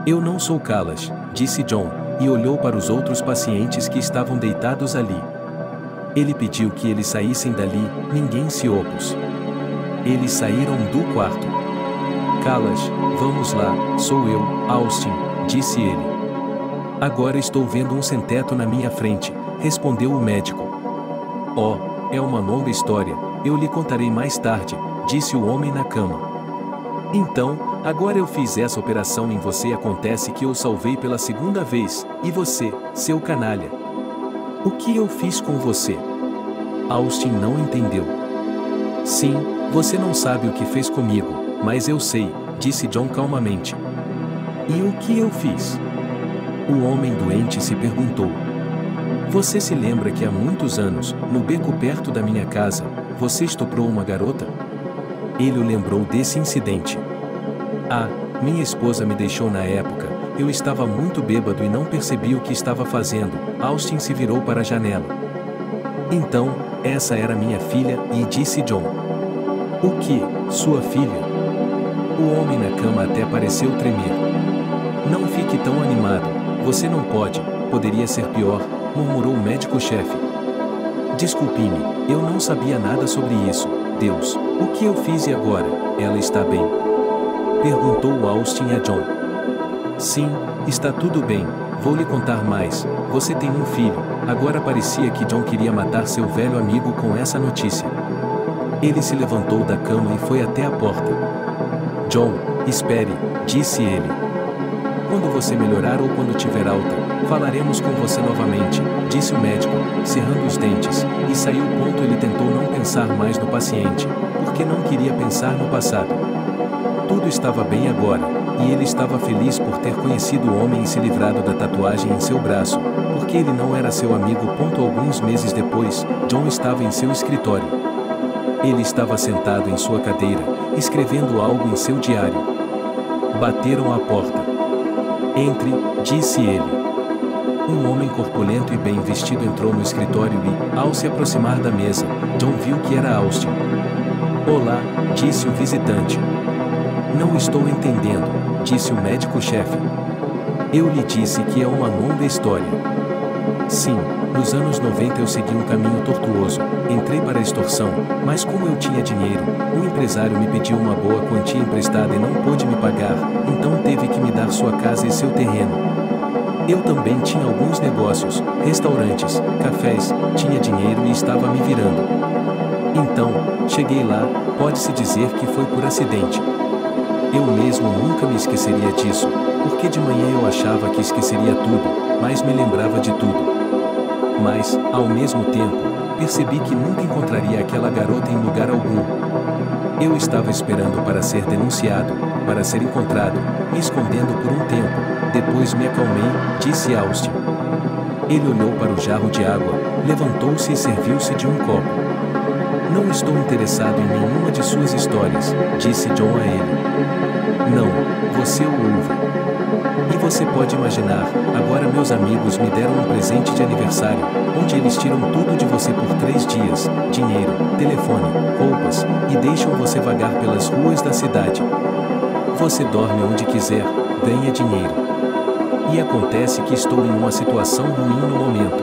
Eu não sou Callas, disse John, e olhou para os outros pacientes que estavam deitados ali. Ele pediu que eles saíssem dali, ninguém se opôs. Eles saíram do quarto. Callas, vamos lá, sou eu, Austin, disse ele. Agora estou vendo um sem-teto na minha frente, respondeu o médico. Oh, é uma longa história, eu lhe contarei mais tarde, disse o homem na cama. Então, agora eu fiz essa operação em você e acontece que eu salvei pela segunda vez, e você, seu canalha? O que eu fiz com você? Austin não entendeu. Sim, você não sabe o que fez comigo, mas eu sei, disse John calmamente. E o que eu fiz? O homem doente se perguntou. Você se lembra que há muitos anos, no beco perto da minha casa, você estuprou uma garota? Ele o lembrou desse incidente. Ah, minha esposa me deixou na época, eu estava muito bêbado e não percebi o que estava fazendo. Austin se virou para a janela. Então, essa era minha filha, e disse John. O que, sua filha? O homem na cama até pareceu tremer. Não fique tão animado, você não pode, poderia ser pior, murmurou o médico-chefe. Desculpe-me, eu não sabia nada sobre isso. Deus, o que eu fiz e agora? Ela está bem? Perguntou Austin a John. Sim, está tudo bem, vou lhe contar mais, você tem um filho. Agora parecia que John queria matar seu velho amigo com essa notícia. Ele se levantou da cama e foi até a porta. John, espere, disse ele. Quando você melhorar ou quando tiver alta, falaremos com você novamente, disse o médico, cerrando os dentes, e saiu. Ele tentou não pensar mais no paciente, porque não queria pensar no passado. Tudo estava bem agora, e ele estava feliz por ter conhecido o homem e se livrado da tatuagem em seu braço, porque ele não era seu amigo. Alguns meses depois, John estava em seu escritório. Ele estava sentado em sua cadeira, escrevendo algo em seu diário. Bateram à porta. Entre, disse ele. Um homem corpulento e bem vestido entrou no escritório e, ao se aproximar da mesa, John viu que era Austin. Olá, disse o visitante. Não estou entendendo, disse o médico-chefe. Eu lhe disse que é uma longa história. Sim, nos anos 90 eu segui um caminho tortuoso, entrei para a extorsão, mas como eu tinha dinheiro, um empresário me pediu uma boa quantia emprestada e não pôde me pagar, então teve que me dar sua casa e seu terreno. Eu também tinha alguns negócios, restaurantes, cafés, tinha dinheiro e estava me virando. Então, cheguei lá, pode-se dizer que foi por acidente. Eu mesmo nunca me esqueceria disso, porque de manhã eu achava que esqueceria tudo, mas me lembrava de tudo. Mas, ao mesmo tempo, percebi que nunca encontraria aquela garota em lugar algum. Eu estava esperando para ser denunciado, para ser encontrado, me escondendo por um tempo. Depois me acalmei, disse Austin. Ele olhou para o jarro de água, levantou-se e serviu-se de um copo. Não estou interessado em nenhuma de suas histórias, disse John a ele. Não, você o ouve. E você pode imaginar, agora meus amigos me deram um presente de aniversário, onde eles tiram tudo de você por 3 dias, dinheiro, telefone, roupas, e deixam você vagar pelas ruas da cidade. Você dorme onde quiser, ganha dinheiro. E acontece que estou em uma situação ruim no momento.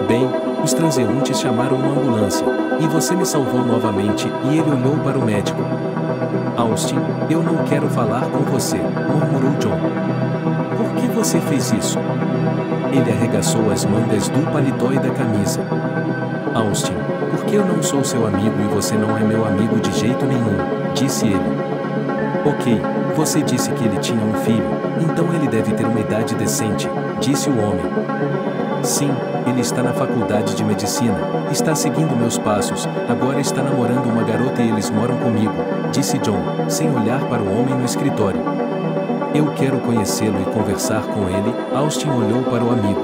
Bem, os transeuntes chamaram uma ambulância, e você me salvou novamente, e ele olhou para o médico. Austin, eu não quero falar com você, murmurou John. Por que você fez isso? Ele arregaçou as mangas do paletó e da camisa. Austin, porque eu não sou seu amigo e você não é meu amigo de jeito nenhum, disse ele. Ok, você disse que ele tinha um filho, então ele deve ter uma idade decente, disse o homem. Sim, ele está na faculdade de medicina, está seguindo meus passos, agora está namorando uma garota e eles moram comigo, disse John, sem olhar para o homem no escritório. Eu quero conhecê-lo e conversar com ele. Austin olhou para o amigo.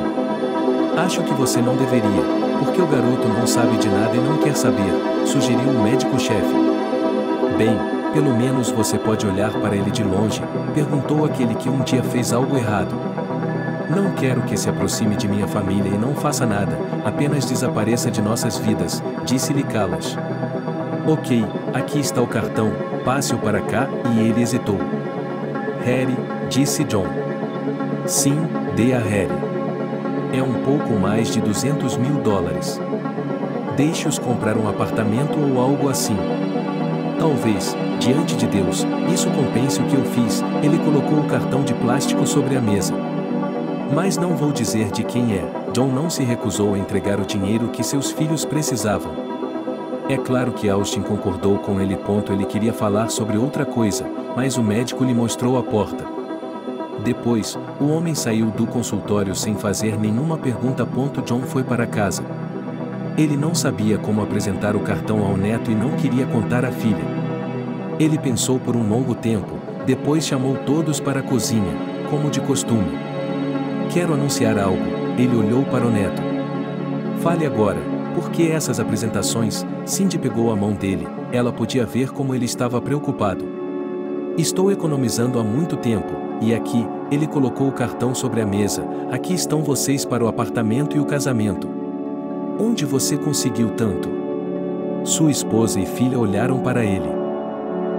Acho que você não deveria, porque o garoto não sabe de nada e não quer saber, sugeriu o médico-chefe. Bem, Pelo menos você pode olhar para ele de longe, perguntou aquele que um dia fez algo errado. Não quero que se aproxime de minha família e não faça nada, apenas desapareça de nossas vidas, disse-lhe Kalash. Ok, aqui está o cartão, passe-o para cá, e ele hesitou. Harry, disse John. Sim, dê a Harry. É um pouco mais de $200 mil. Deixe-os comprar um apartamento ou algo assim. Talvez, diante de Deus, isso compense o que eu fiz. Ele colocou o cartão de plástico sobre a mesa. Mas não vou dizer de quem é. John não se recusou a entregar o dinheiro que seus filhos precisavam. É claro que Austin concordou com ele. Ele queria falar sobre outra coisa, mas o médico lhe mostrou a porta. Depois, o homem saiu do consultório sem fazer nenhuma pergunta. John foi para casa. Ele não sabia como apresentar o cartão ao neto e não queria contar à filha. Ele pensou por um longo tempo, depois chamou todos para a cozinha, como de costume. Quero anunciar algo, ele olhou para o neto. Fale agora, por que essas apresentações? Cindy pegou a mão dele, ela podia ver como ele estava preocupado. Estou economizando há muito tempo, e aqui, ele colocou o cartão sobre a mesa, aqui estão vocês para o apartamento e o casamento. Onde você conseguiu tanto? Sua esposa e filha olharam para ele.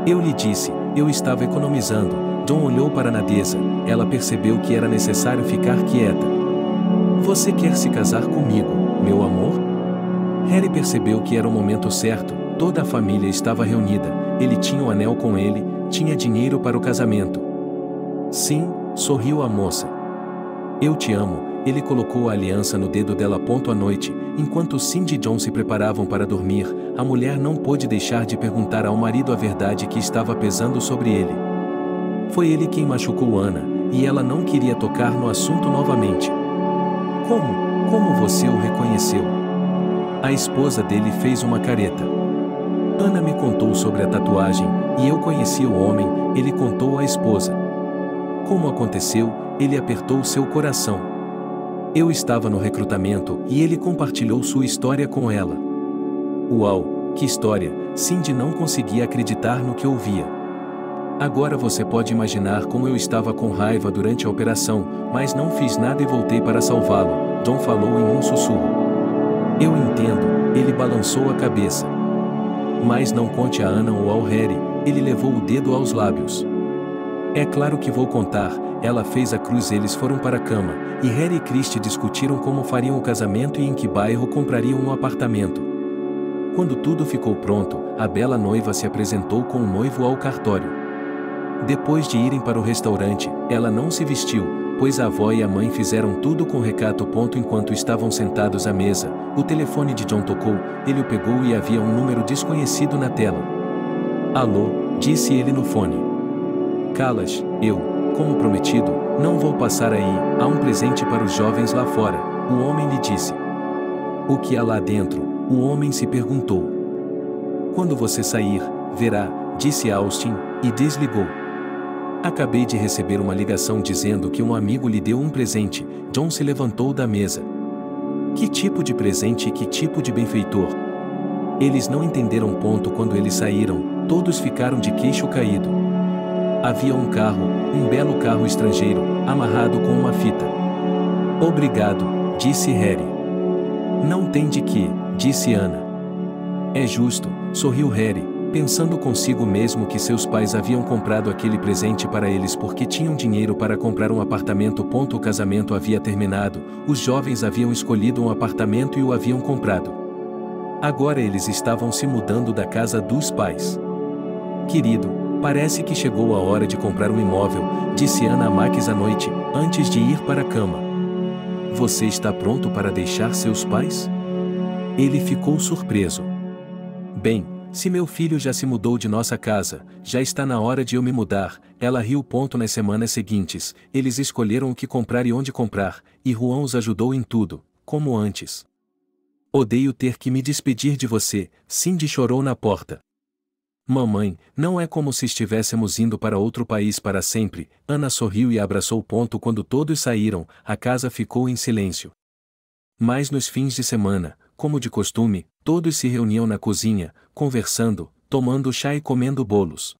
Eu lhe disse, eu estava economizando. John olhou para Nadeza, ela percebeu que era necessário ficar quieta. Você quer se casar comigo, meu amor? Harry percebeu que era o momento certo, toda a família estava reunida, ele tinha o anel com ele, tinha dinheiro para o casamento. Sim, sorriu a moça. Eu te amo. Ele colocou a aliança no dedo dela. À noite, enquanto Cindy e John se preparavam para dormir, a mulher não pôde deixar de perguntar ao marido a verdade que estava pesando sobre ele. Foi ele quem machucou Ana, e ela não queria tocar no assunto novamente. Como você o reconheceu? A esposa dele fez uma careta. Ana me contou sobre a tatuagem, e eu conhecia o homem, ele contou à esposa. Como aconteceu, ele apertou seu coração. Eu estava no recrutamento, e ele compartilhou sua história com ela. Uau, que história! Cindy não conseguia acreditar no que ouvia. Agora você pode imaginar como eu estava com raiva durante a operação, mas não fiz nada e voltei para salvá-lo, John falou em um sussurro. Eu entendo, ele balançou a cabeça. Mas não conte a Ana ou ao Harry, ele levou o dedo aos lábios. É claro que vou contar, ela fez a cruz. Eles foram para a cama, e Harry e Christie discutiram como fariam o casamento e em que bairro comprariam um apartamento. Quando tudo ficou pronto, a bela noiva se apresentou com o noivo ao cartório. Depois de irem para o restaurante, ela não se vestiu, pois a avó e a mãe fizeram tudo com recato. Enquanto estavam sentados à mesa, o telefone de John tocou, ele o pegou e havia um número desconhecido na tela. Alô, disse ele no fone. Kalash, como prometido, não vou passar aí, há um presente para os jovens lá fora, o homem lhe disse. O que há lá dentro? O homem se perguntou. Quando você sair, verá, disse Austin, e desligou. Acabei de receber uma ligação dizendo que um amigo lhe deu um presente. John se levantou da mesa. Que tipo de presente e que tipo de benfeitor? Eles não entenderam. Quando eles saíram, todos ficaram de queixo caído. Havia um carro, um belo carro estrangeiro, amarrado com uma fita. Obrigado, disse Harry. Não tem de quê, disse Ana. É justo, sorriu Harry, pensando consigo mesmo que seus pais haviam comprado aquele presente para eles porque tinham dinheiro para comprar um apartamento. O casamento havia terminado, os jovens haviam escolhido um apartamento e o haviam comprado. Agora eles estavam se mudando da casa dos pais. Querido, parece que chegou a hora de comprar um imóvel, disse Ana a Max à noite, antes de ir para a cama. Você está pronto para deixar seus pais? Ele ficou surpreso. Bem, se meu filho já se mudou de nossa casa, já está na hora de eu me mudar. Ela riu. Nas semanas seguintes, eles escolheram o que comprar e onde comprar, e Juan os ajudou em tudo, como antes. Odeio ter que me despedir de você, Cindy chorou na porta. Mamãe, não é como se estivéssemos indo para outro país para sempre. Ana sorriu e abraçou. Quando todos saíram, a casa ficou em silêncio. Mas nos fins de semana, como de costume, todos se reuniam na cozinha, conversando, tomando chá e comendo bolos.